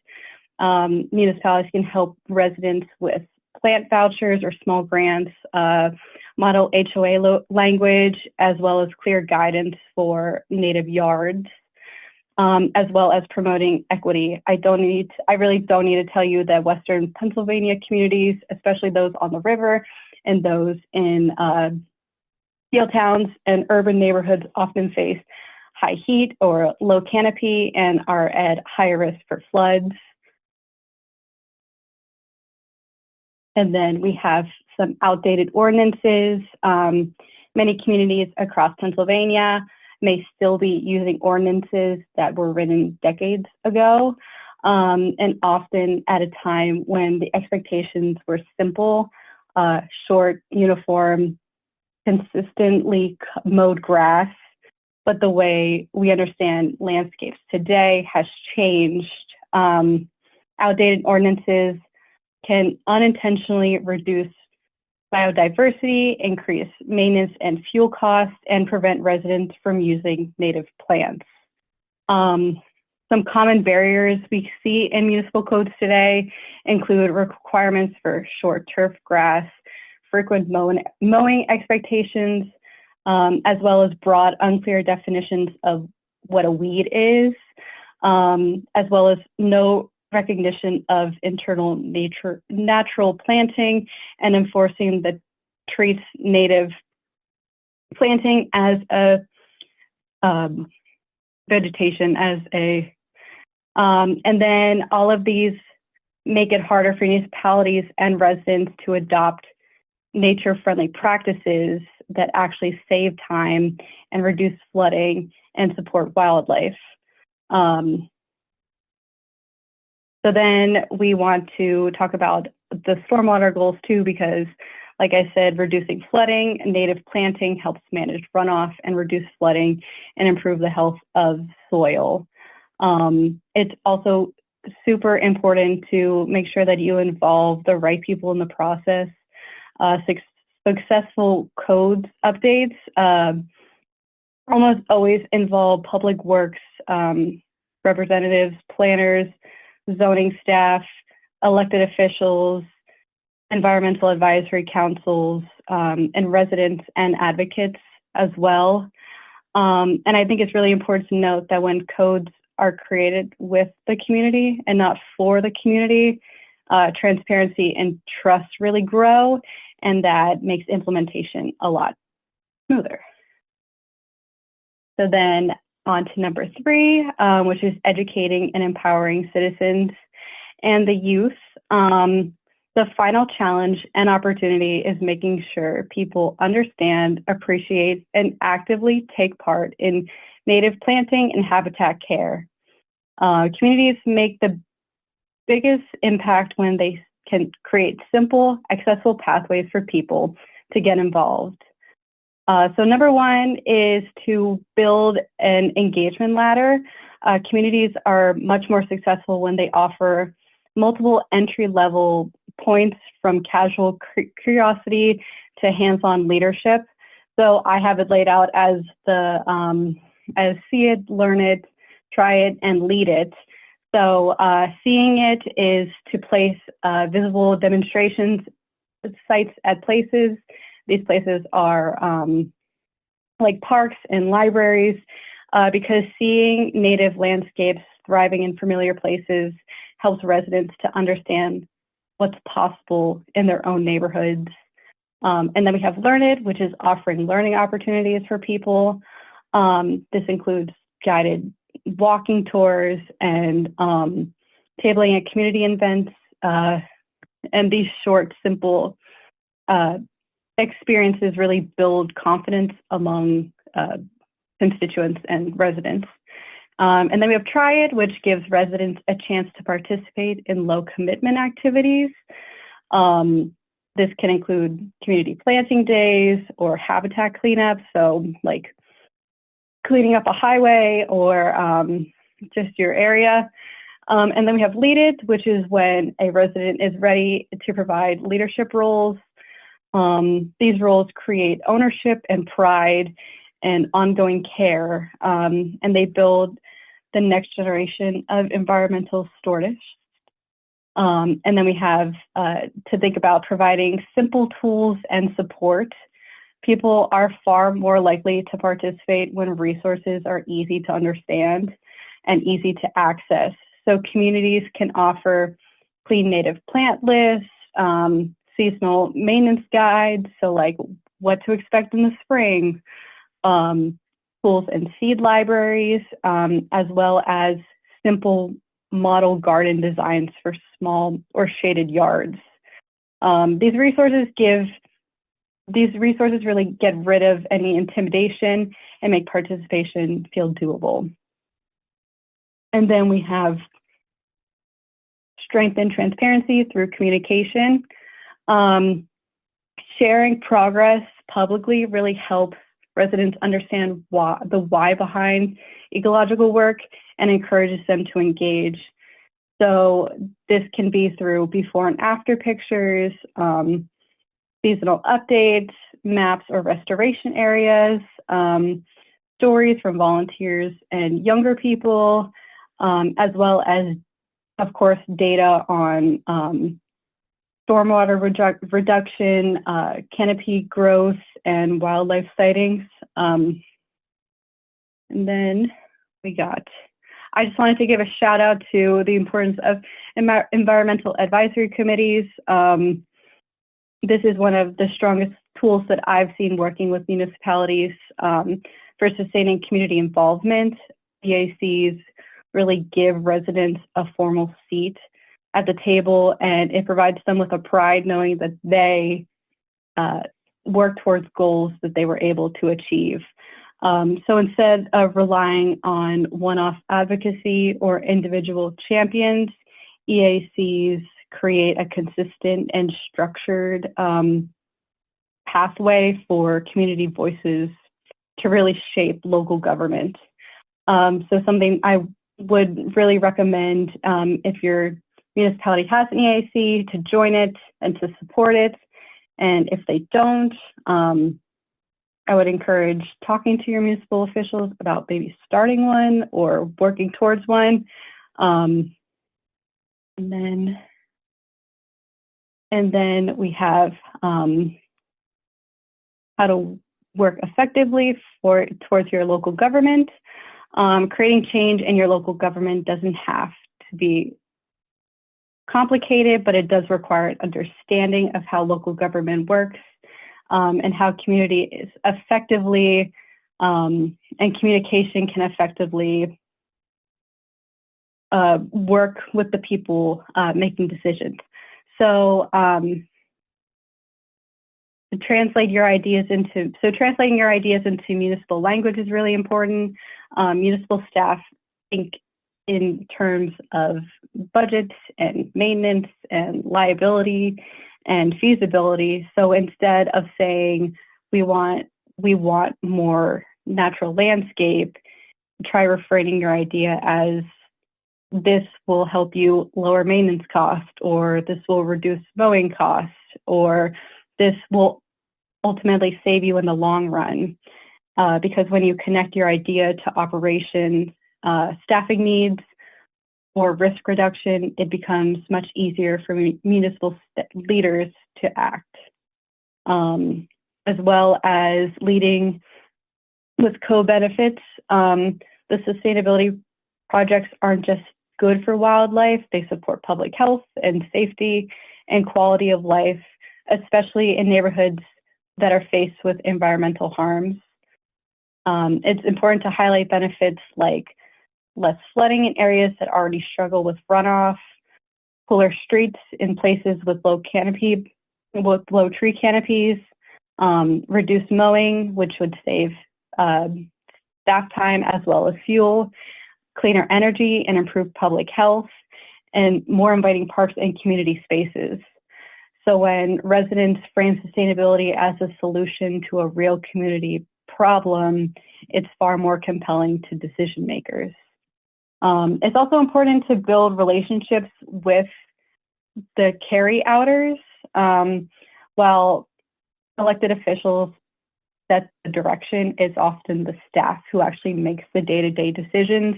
Municipalities can help residents with plant vouchers or small grants, model HOA language, as well as clear guidance for native yards, as well as promoting equity. I really don't need to tell you that Western Pennsylvania communities, especially those on the river and those in steel towns and urban neighborhoods, often face high heat or low canopy and are at higher risk for floods. And then we have some outdated ordinances. Many communities across Pennsylvania may still be using ordinances that were written decades ago, and often at a time when the expectations were simple, short, uniform, consistently mowed grass. But the way we understand landscapes today has changed. Outdated ordinances can unintentionally reduce biodiversity, increase maintenance and fuel costs, and prevent residents from using native plants. Some common barriers we see in municipal codes today include requirements for short turf grass, frequent mowing expectations, as well as broad, unclear definitions of what a weed is, as well as no recognition of internal natural planting and enforcing that treats native planting as a vegetation and then all of these make it harder for municipalities and residents to adopt nature-friendly practices that actually save time and reduce flooding and support wildlife. So then we want to talk about the stormwater goals too, because like I said, reducing flooding, native planting helps manage runoff and reduce flooding and improve the health of soil. It's also super important to make sure that you involve the right people in the process. successful codes updates almost always involve public works representatives, planners, zoning staff, elected officials, environmental advisory councils, and residents and advocates as well. And I think it's really important to note that when codes are created with the community and not for the community, transparency and trust really grow, and that makes implementation a lot smoother. So then on to number 3, which is educating and empowering citizens and the youth. The final challenge and opportunity is making sure people understand, appreciate, and actively take part in native planting and habitat care. Communities make the biggest impact when they can create simple, accessible pathways for people to get involved. So number 1 is to build an engagement ladder. Communities are much more successful when they offer multiple entry-level points from casual curiosity to hands-on leadership. So I have it laid out as as see it, learn it, try it, and lead it. So seeing it is to place visible demonstrations sites at places. These places are like parks and libraries, because seeing native landscapes thriving in familiar places helps residents to understand what's possible in their own neighborhoods. And then we have Learn It, which is offering learning opportunities for people. This includes guided walking tours and tabling at community events, and these short, simple experiences really build confidence among constituents and residents. And then we have Try It, which gives residents a chance to participate in low commitment activities. This can include community planting days or habitat cleanup, so like cleaning up a highway or just your area. And then we have Lead It, which is when a resident is ready to provide leadership roles. These roles create ownership and pride and ongoing care, and they build the next generation of environmental stewardish. And then we have to think about providing simple tools and support. People are far more likely to participate when resources are easy to understand and easy to access. So communities can offer clean native plant lists, seasonal maintenance guides, so like what to expect in the spring, tools and seed libraries, as well as simple model garden designs for small or shaded yards. These resources really get rid of any intimidation and make participation feel doable. And then we have strengthen transparency through communication. Sharing progress publicly really helps residents understand the why behind ecological work and encourages them to engage. So this can be through before and after pictures, seasonal updates, maps or restoration areas, stories from volunteers and younger people, as well as, of course, data on stormwater reduction, canopy growth, and wildlife sightings. And then I just wanted to give a shout out to the importance of environmental advisory committees. This is one of the strongest tools that I've seen working with municipalities for sustaining community involvement. EACs really give residents a formal seat at the table, and it provides them with a pride knowing that they work towards goals that they were able to achieve. So instead of relying on one-off advocacy or individual champions, EACs create a consistent and structured pathway for community voices to really shape local government. So something I would really recommend if your municipality has an EAC to join it and to support it. And if they don't, I would encourage talking to your municipal officials about maybe starting one or working towards one. And then we have how to work effectively towards your local government. Creating change in your local government doesn't have to be complicated, but it does require an understanding of how local government works, and how community is effectively, and communication can effectively work with the people making decisions. So translating your ideas into municipal language is really important. Municipal staff think in terms of budgets and maintenance and liability and feasibility. So instead of saying we want more natural landscape, try reframing your idea as this will help you lower maintenance cost, or this will reduce mowing costs, or this will ultimately save you in the long run. Because when you connect your idea to operations, staffing needs, or risk reduction, it becomes much easier for municipal leaders to act. As well as leading with co-benefits. The sustainability projects aren't just good for wildlife, they support public health and safety and quality of life, especially in neighborhoods that are faced with environmental harms. It's important to highlight benefits like less flooding in areas that already struggle with runoff, cooler streets in places with low tree canopies, reduced mowing, which would save staff time as well as fuel, cleaner energy and improve public health, and more inviting parks and community spaces. So when residents frame sustainability as a solution to a real community problem, it's far more compelling to decision makers. It's also important to build relationships with the carry-outers. While elected officials set the direction, it's often the staff who actually makes the day-to-day decisions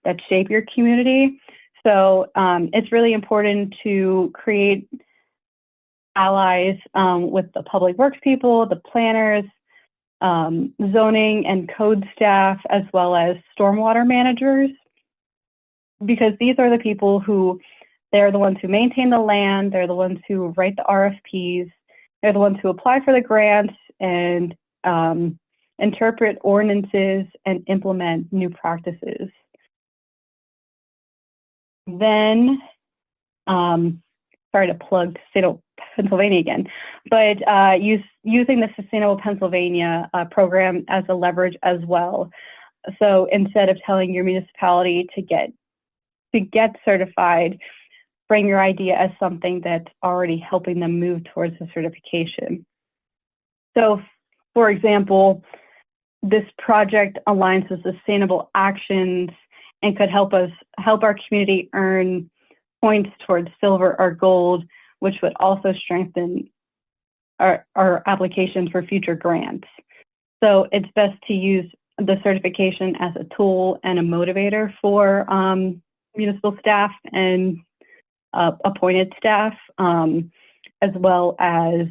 that shape your community. So it's really important to create allies with the public works people, the planners, zoning and code staff, as well as stormwater managers, because these are the people who, they're the ones who maintain the land, they're the ones who write the RFPs, they're the ones who apply for the grants and interpret ordinances and implement new practices. Then, sorry to plug Sustainable Pennsylvania again, but using the Sustainable Pennsylvania program as a leverage as well. So instead of telling your municipality to get certified, frame your idea as something that's already helping them move towards the certification. So, for example, this project aligns with sustainable actions and could help our community earn points towards silver or gold, which would also strengthen our applications for future grants. So it's best to use the certification as a tool and a motivator for municipal staff and appointed staff, as well as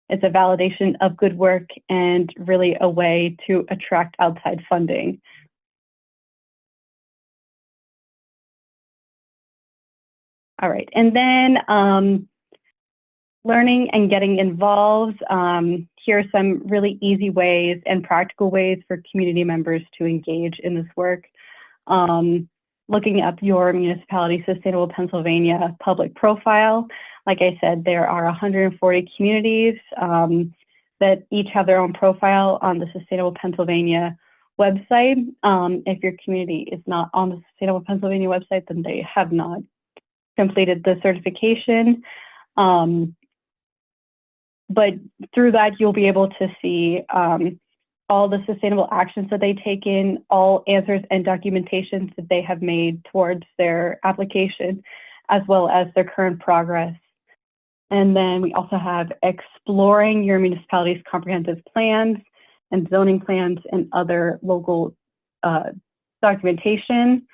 it's a validation of good work and really a way to attract outside funding. All right, and then learning and getting involved. Here are some really easy ways and practical ways for community members to engage in this work. Looking up your municipality Sustainable Pennsylvania public profile. Like I said, there are 140 communities that each have their own profile on the Sustainable Pennsylvania website. If your community is not on the Sustainable Pennsylvania website, then they have not completed the certification. But through that, you'll be able to see all the sustainable actions that they take in, all answers and documentations that they have made towards their application, as well as their current progress. And then we also have exploring your municipality's comprehensive plans and zoning plans and other local documentation.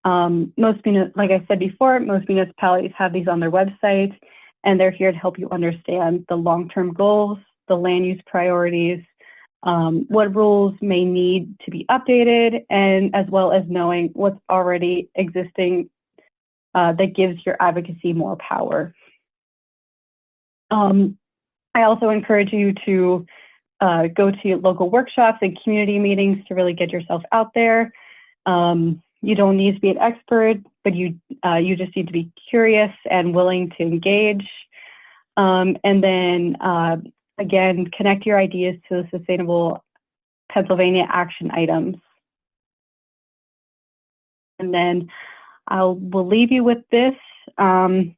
Like I said before, most municipalities have these on their website, and they're here to help you understand the long-term goals, the land use priorities, what rules may need to be updated, and as well as knowing what's already existing that gives your advocacy more power. I also encourage you to go to local workshops and community meetings to really get yourself out there. You don't need to be an expert, but you just need to be curious and willing to engage. And then again, connect your ideas to the Sustainable Pennsylvania action items. And then we'll leave you with this. I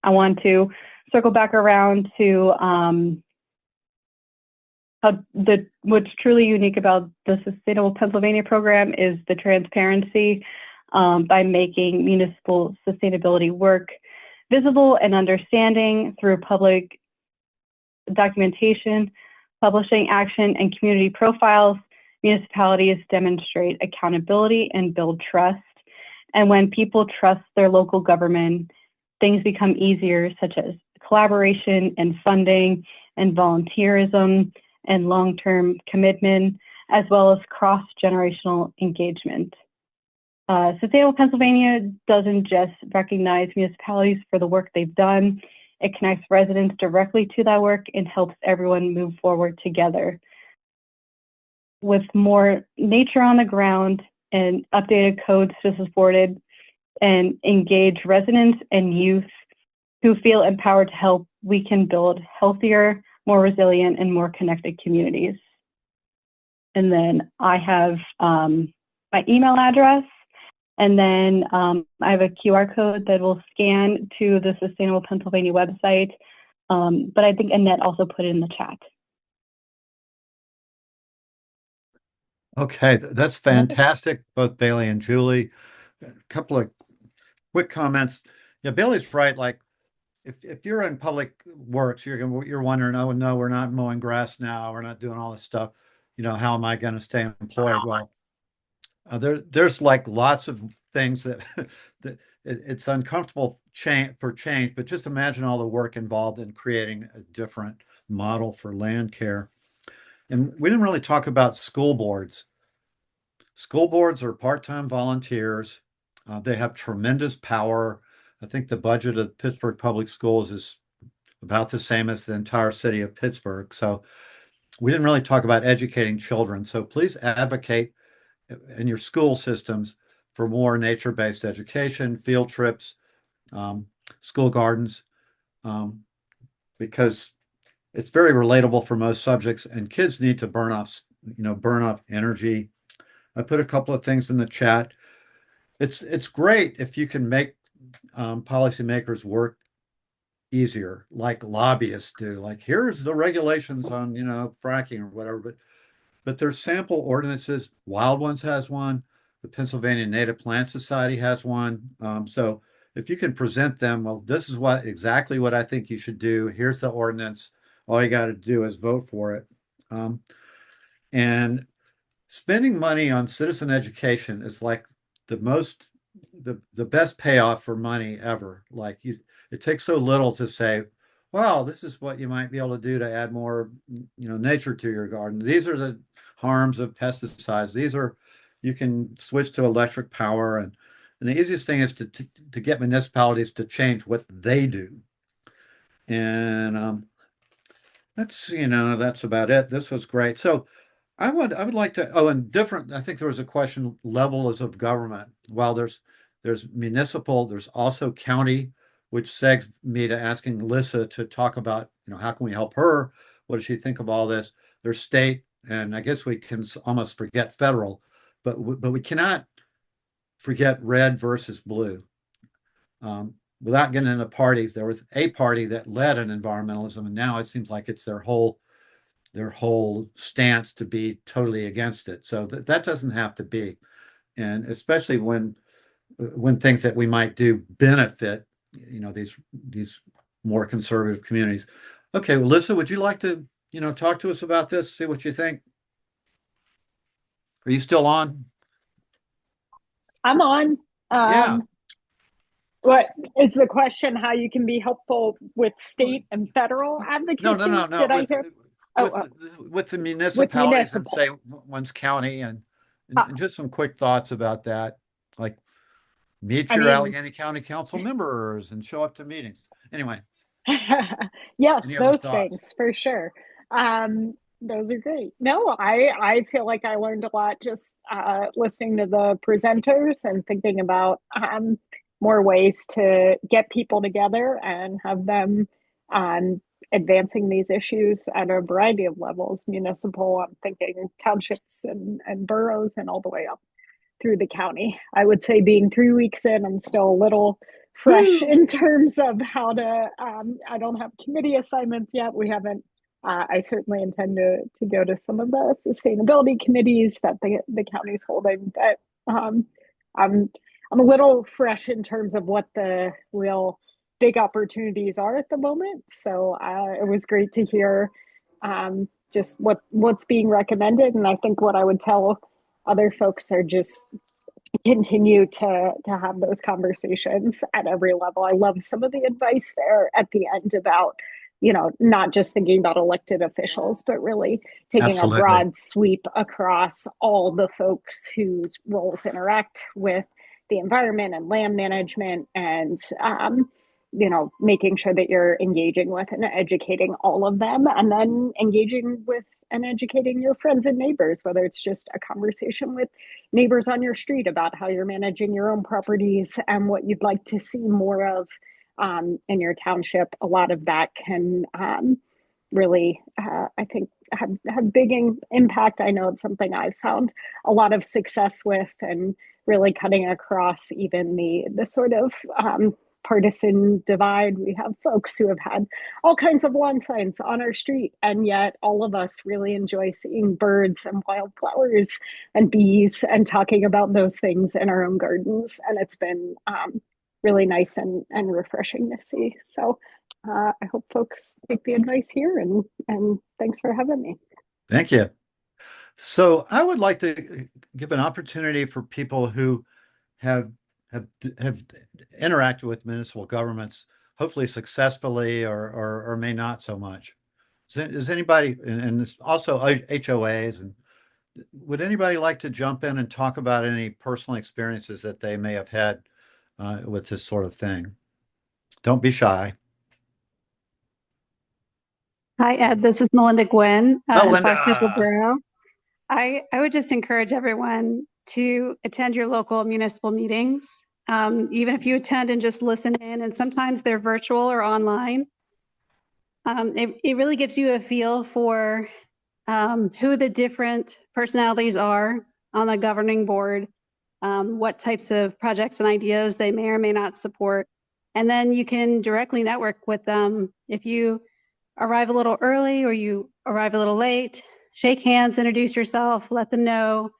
want to circle back around to what's truly unique about the Sustainable Pennsylvania program is the transparency by making municipal sustainability work visible and understanding through public documentation, publishing action, and community profiles. Municipalities demonstrate accountability and build trust. And when people trust their local government, things become easier, such as collaboration and funding and volunteerism and long-term commitment, as well as cross-generational engagement. Sustainable Pennsylvania doesn't just recognize municipalities for the work they've done. It connects residents directly to that work and helps everyone move forward together. With more nature on the ground and updated codes to support it, and engage residents and youth who feel empowered to help, we can build healthier, more resilient, and more connected communities. And then I have my email address, and then I have a QR code that will scan to the Sustainable Pennsylvania website, but I think Annette also put it in the chat. Okay, that's fantastic, both Bailey and Julie. A couple of quick comments. Yeah, Bailey's right. Like, if you're in public works, you're wondering, oh no, we're not mowing grass now, we're not doing all this stuff. How am I going to stay employed? Well, there's like lots of things that it's uncomfortable for change, but just imagine all the work involved in creating a different model for land care. And we didn't really talk about school boards. School boards are part-time volunteers. They have tremendous power. I think the budget of Pittsburgh Public Schools is about the same as the entire city of Pittsburgh. So we didn't really talk about educating children. So please advocate in your school systems for more nature-based education, field trips, school gardens, because it's very relatable for most subjects, and kids need to burn off energy. I put a couple of things in the chat. It's great if you can make policymakers work easier, like lobbyists do. Like, here's the regulations on fracking or whatever. But there's sample ordinances. Wild Ones has one. The Pennsylvania Native Plant Society has one. So if you can present them, well, this is exactly what I think you should do. Here's the ordinance. All you got to do is vote for it. And spending money on citizen education is like the best payoff for money ever. Like, it takes so little to say, well, this is what you might be able to do to add more, nature to your garden. These are the harms of pesticides. You can switch to electric power, and the easiest thing is to get municipalities to change what they do. And that's about it. This was great. So I would like to, I think there was a question, levels of government. While there's municipal, there's also county, which segs me to asking Lissa to talk about, how can we help her? What does she think of all this? There's state, and I guess we can almost forget federal, but we cannot forget red versus blue. Without getting into parties, there was a party that led in environmentalism, and now it seems like it's their whole stance to be totally against it. So that doesn't have to be. And especially when things that we might do benefit, these more conservative communities. Okay, well, Alyssa, would you like to, talk to us about this, see what you think? Are you still on? I'm on. Yeah. What is the question? How you can be helpful with state and federal No, no, advocacy? no, no. Did I With hear? with Oh, with the with municipalities and municipal. say one's county Uh, and just some quick thoughts about that. Like meet I your mean, Allegheny County Council members and show up to meetings. Anyway, yes, any other those thoughts? things for sure. Those are great. No, I feel like I learned a lot just listening to the presenters and thinking about more ways to get people together and have them um, advancing these issues at a variety of levels. Municipal, I'm thinking townships and boroughs, and all the way up through the county. I would say being 3 weeks in, I'm still a little fresh Woo! in terms of how to. I don't have committee assignments yet. We haven't. I certainly intend to go to some of the sustainability committees that the county's holding, but I'm I'm a little fresh in terms of what the real big opportunities are at the moment. So it was great to hear just what's being recommended, and I think what I would tell other folks are just continue to have those conversations at every level. I love some of the advice there at the end about, not just thinking about elected officials, but really taking a Absolutely. broad sweep across all the folks whose roles interact with the environment and land management, and making sure that you're engaging with and educating all of them, and then engaging with and educating your friends and neighbors, whether it's just a conversation with neighbors on your street about how you're managing your own properties and what you'd like to see more of in your township. A lot of that can really, I think, have big impact. I know it's something I've found a lot of success with, and really cutting across even the sort of partisan divide. We have folks who have had all kinds of lawn signs on our street, and yet all of us really enjoy seeing birds and wildflowers and bees and talking about those things in our own gardens. And it's been really nice and refreshing to see. So I hope folks take the advice here, and thanks for having me. Thank you. So I would like to give an opportunity for people who have have interacted with municipal governments, hopefully successfully or may not so much. Does anybody, and it's also HOAs, and would anybody like to jump in and talk about any personal experiences that they may have had with this sort of thing? Don't be shy. Hi, Ed. This is Melinda Gwynn Oh, in Barnstable Linda. Borough. I would just encourage everyone to attend your local municipal meetings, even if you attend and just listen in, and sometimes they're virtual or online. It really gives you a feel for who the different personalities are on the governing board, what types of projects and ideas they may or may not support. And then you can directly network with them. If you arrive a little early or you arrive a little late, shake hands, introduce yourself, let them know,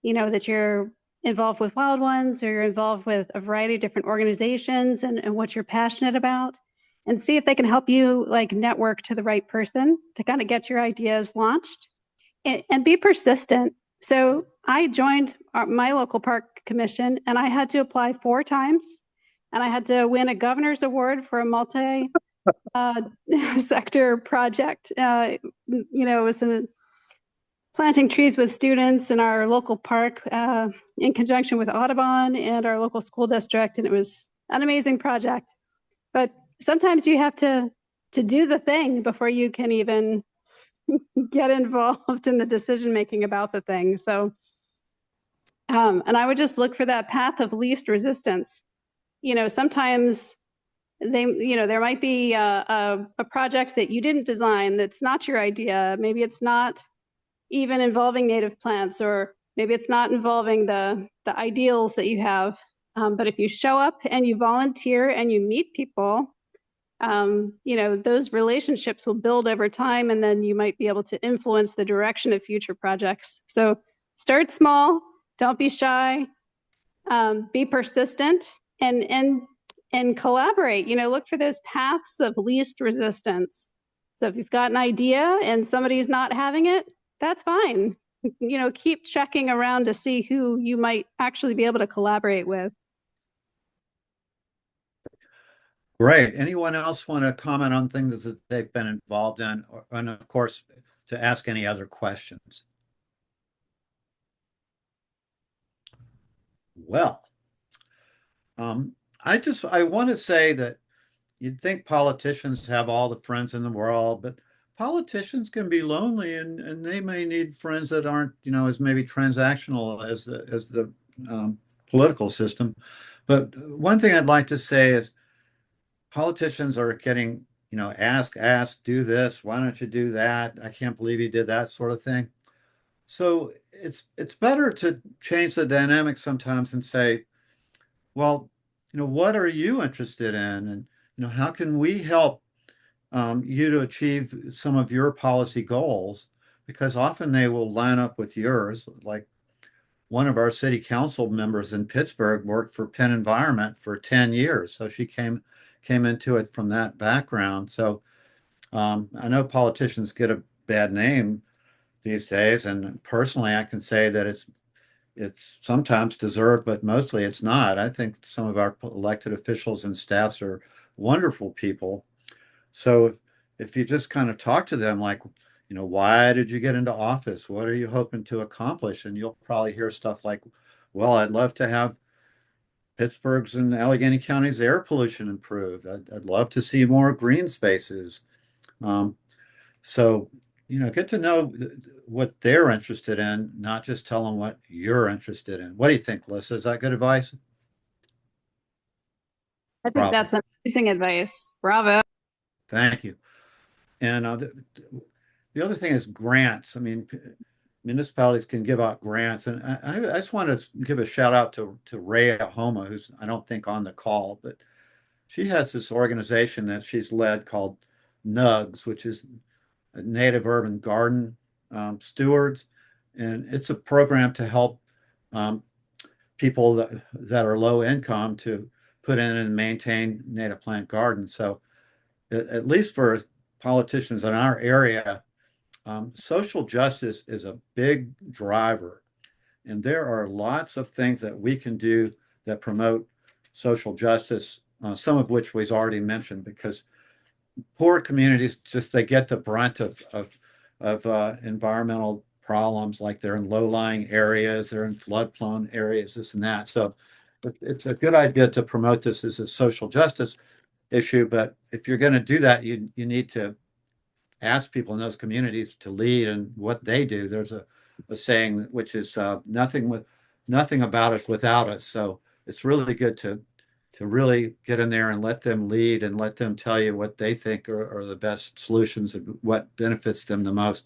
that you're involved with Wild Ones or you're involved with a variety of different organizations and what you're passionate about, and see if they can help you network to the right person to kind of get your ideas launched, and be persistent. So I joined my local park commission and I had to apply 4 times, and I had to win a governor's award for a multi sector project. It was planting trees with students in our local park in conjunction with Audubon and our local school district. And it was an amazing project. But sometimes you have to do the thing before you can even get involved in the decision making about the thing. So, and I would just look for that path of least resistance. Sometimes there might be a project that you didn't design that's not your idea. Maybe it's not even involving native plants, or maybe it's not involving the ideals that you have. But if you show up and you volunteer and you meet people, those relationships will build over time, and then you might be able to influence the direction of future projects. So start small, don't be shy, be persistent, and and collaborate, look for those paths of least resistance. So if you've got an idea and somebody's not having it, that's fine. Keep checking around to see who you might actually be able to collaborate with. Great. Anyone else want to comment on things that they've been involved in, and of course, to ask any other questions? Well, I want to say that you'd think politicians have all the friends in the world, but politicians can be lonely, and they may need friends that aren't, as maybe transactional as the political system. But one thing I'd like to say is politicians are getting, ask, do this, why don't you do that? I can't believe you did that sort of thing. So it's better to change the dynamic sometimes and say, well, what are you interested in? And, how can we help you to achieve some of your policy goals? Because often they will line up with yours. Like one of our city council members in Pittsburgh worked for Penn Environment for 10 years. So she came into it from that background. So I know politicians get a bad name these days. And personally, I can say that it's sometimes deserved, but mostly it's not. I think some of our elected officials and staffs are wonderful people. So if you just kind of talk to them like, why did you get into office? What are you hoping to accomplish? And you'll probably hear stuff like, well, I'd love to have Pittsburgh's and Allegheny County's air pollution improved. I'd love to see more green spaces. Um, so, get to know what they're interested in, not just tell them what you're interested in. What do you think, Lisa? Is that good advice? I think Bravo. that's amazing advice. Bravo. Thank you. And the other thing is grants. I mean, municipalities can give out grants. And I just want to give a shout out to Rhea Homa, who's, I don't think, on the call, but she has this organization that she's led called NUGS, which is Native Urban Garden Stewards. And it's a program to help people that are low income to put in and maintain native plant gardens. So at least for politicians in our area, social justice is a big driver. And there are lots of things that we can do that promote social justice, some of which we've already mentioned, because poor communities they get the brunt of environmental problems, like they're in low-lying areas, they're in flood-prone areas, this and that. So it's a good idea to promote this as a social justice issue. But if you're going to do that, you need to ask people in those communities to lead in what they do. There's a saying which is nothing about us without us. So it's really good to really get in there and let them lead and let them tell you what they think are the best solutions and what benefits them the most.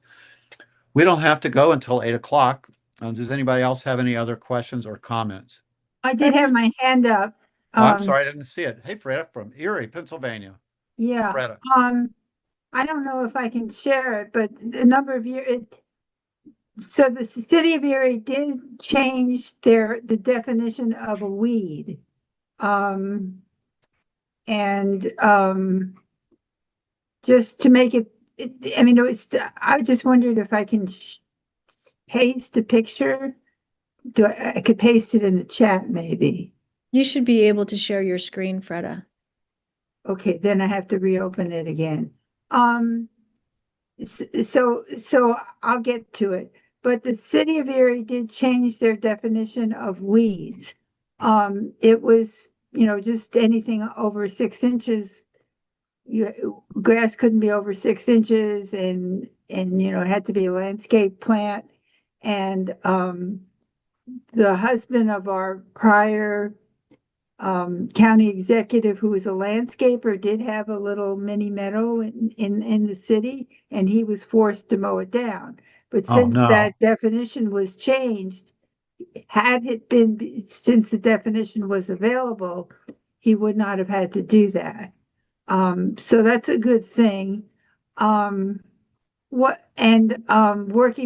We don't have to go until 8 o'clock. Does anybody else have any other questions or comments? I did have my hand up. Oh, I'm sorry, I didn't see it. Hey, Freda from Erie, Pennsylvania. Yeah. Freda. I don't know if I can share it, but a number of years, so the city of Erie did change the definition of a weed. And just to make it, I mean, I just wondered if I can paste a picture. I could paste it in the chat, maybe. You should be able to share your screen, Freda. Okay, then I have to reopen it again. So I'll get to it. But the city of Erie did change their definition of weeds. It was, just anything over 6 inches. Grass couldn't be over 6 inches, and it had to be a landscape plant. And the husband of our prior county executive, who was a landscaper, did have a little mini meadow in the city, and he was forced to mow it down. But since that definition was changed, since the definition was available, he would not have had to do that. So that's a good thing. Working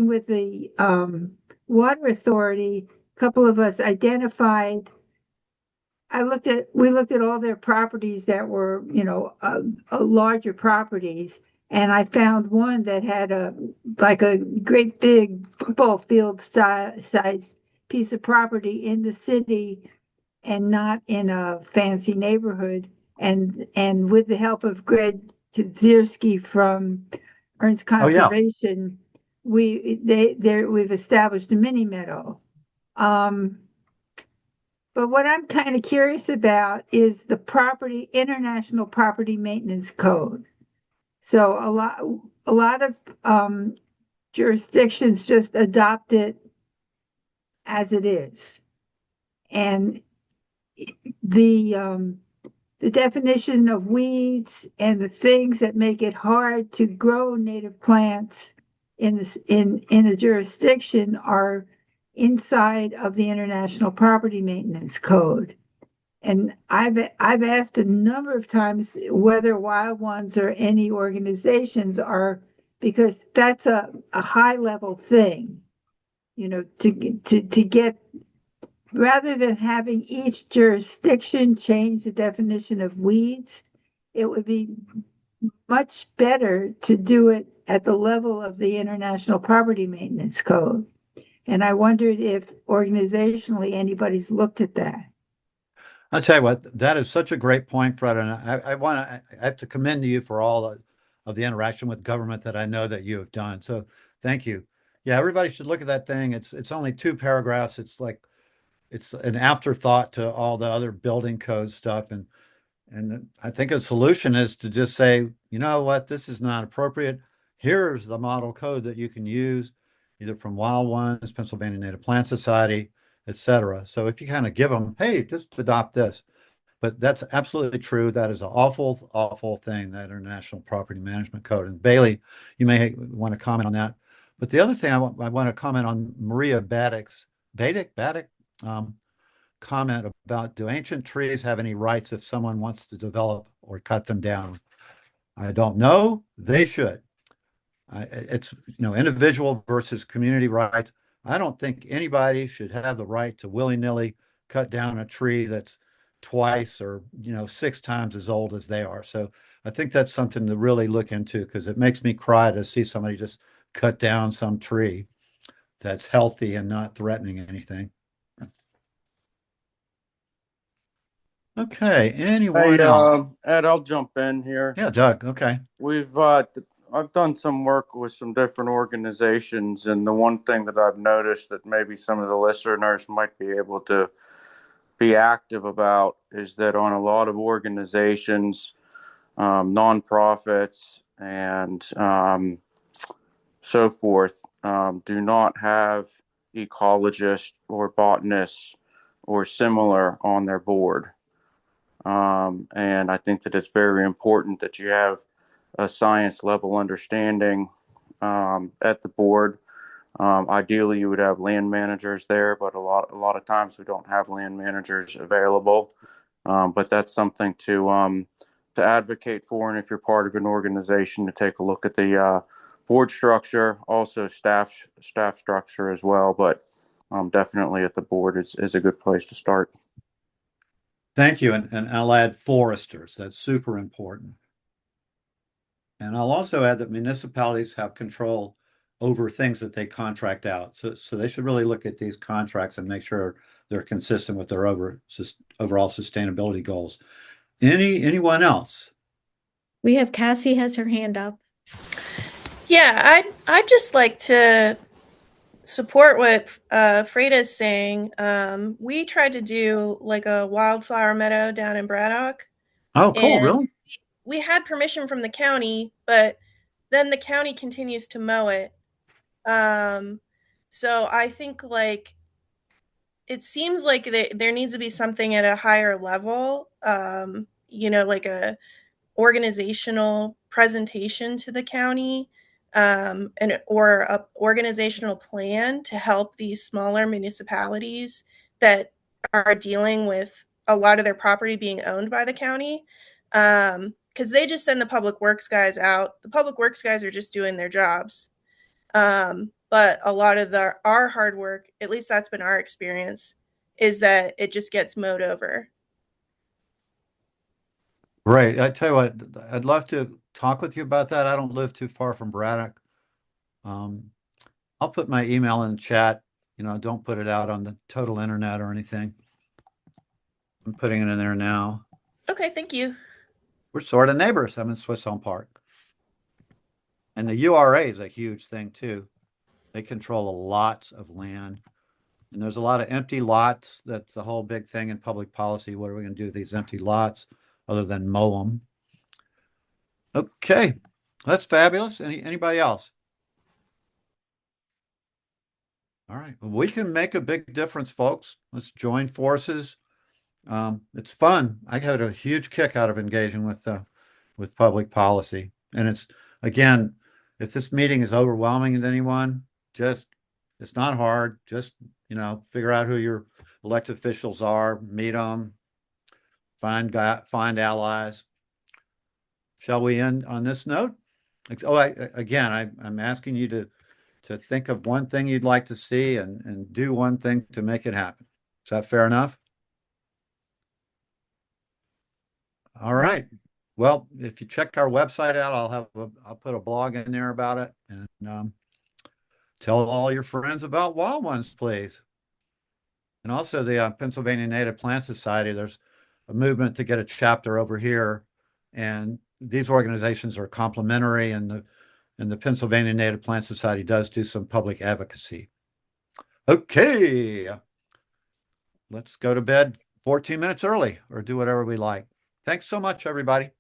with the water authority, a couple of us identified we looked at all their properties that were, larger properties. And I found one that had like a great big football field size piece of property in the city and not in a fancy neighborhood. And with the help of Greg Kazierski from Ernst Oh, yeah. Conservation, we've established a mini meadow. But what I'm kind of curious about is the International Property Maintenance Code. So a lot of jurisdictions just adopt it as it is, and the the definition of weeds and the things that make it hard to grow native plants in a jurisdiction are inside of the International Property Maintenance Code. And I've asked a number of times whether Wild Ones or any organizations are, because that's a high level thing, to get, rather than having each jurisdiction change the definition of weeds, it would be much better to do it at the level of the International Property Maintenance Code. And I wondered if organizationally anybody's looked at that. I'll tell you what, that is such a great point, Fred. And I have to commend you for all of the interaction with government that I know that you have done. So thank you. Yeah, everybody should look at that thing. It's only 2 paragraphs. It's an afterthought to all the other building code stuff. And I think a solution is to just say, you know what, this is not appropriate. Here's the model code that you can use, either from Wild Ones, Pennsylvania Native Plant Society, etc. So if you kind of give them, hey, just adopt this. But that's absolutely true. That is an awful, awful thing, that International Property Management Code. And Bailey, you may want to comment on that. But the other thing I want to comment on Maria Baddick, um, comment about, do ancient trees have any rights if someone wants to develop or cut them down? I don't know. They should. It's, individual versus community rights. I don't think anybody should have the right to willy-nilly cut down a tree that's twice or 6 times as old as they are. So I think that's something to really look into, because it makes me cry to see somebody just cut down some tree that's healthy and not threatening anything. Okay, anyone Hey, else? Ed, I'll jump in here. Yeah, Doug. Okay. I've done some work with some different organizations, and the one thing that I've noticed that maybe some of the listeners might be able to be active about is that on a lot of organizations, nonprofits, and so forth, do not have ecologists or botanists or similar on their board. And I think that it's very important that you have a science level understanding at the board. Ideally, you would have land managers there, but a lot of times we don't have land managers available. But that's something to advocate for, and if you're part of an organization, to take a look at the board structure, also staff structure as well. But definitely at the board is a good place to start. Thank you. And I'll add foresters. That's super important. And I'll also add that municipalities have control over things that they contract out. So they should really look at these contracts and make sure they're consistent with their overall sustainability goals. Anyone else? We have Cassie has her hand up. Yeah, I'd just like to support what Freda's saying. We tried to do like a wildflower meadow down in Braddock. Oh, cool. And Really? we had permission from the county, but then the county continues to mow it. So I think like it seems like there needs to be something at a higher level, like a organizational presentation to the county, or a organizational plan to help these smaller municipalities that are dealing with a lot of their property being owned by the county, because they just send the public works guys out. The public works guys are just doing their jobs, but a lot of our hard work, at least that's been our experience, is that it just gets mowed over. Great. I tell you what, I'd love to talk with you about that. I don't live too far from Braddock. Um, I'll put my email in the chat. Don't put it out on the total internet or anything. I'm putting it in there now. Okay, thank you. We're sort of neighbors. I'm in Swiss Home Park. And the URA is a huge thing too. They control lots of land. And there's a lot of empty lots. That's the whole big thing in public policy. What are we going to do with these empty lots other than mow them? Okay, that's fabulous. Anybody else? All right, well, we can make a big difference, folks. Let's join forces. It's fun. I had a huge kick out of engaging with public policy. And it's again, if this meeting is overwhelming to anyone, just it's not hard. Just figure out who your elected officials are, meet them, find allies. Shall we end on this note? Oh, I'm asking you to think of one thing you'd like to see and do one thing to make it happen. Is that fair enough? All right. Well, if you check our website out, I'll put a blog in there about it, and tell all your friends about Wild Ones, please. And also the Pennsylvania Native Plant Society. There's a movement to get a chapter over here, and these organizations are complementary, and the Pennsylvania Native Plant Society does do some public advocacy. Okay, let's go to bed 14 minutes early or do whatever we like. Thanks so much, everybody.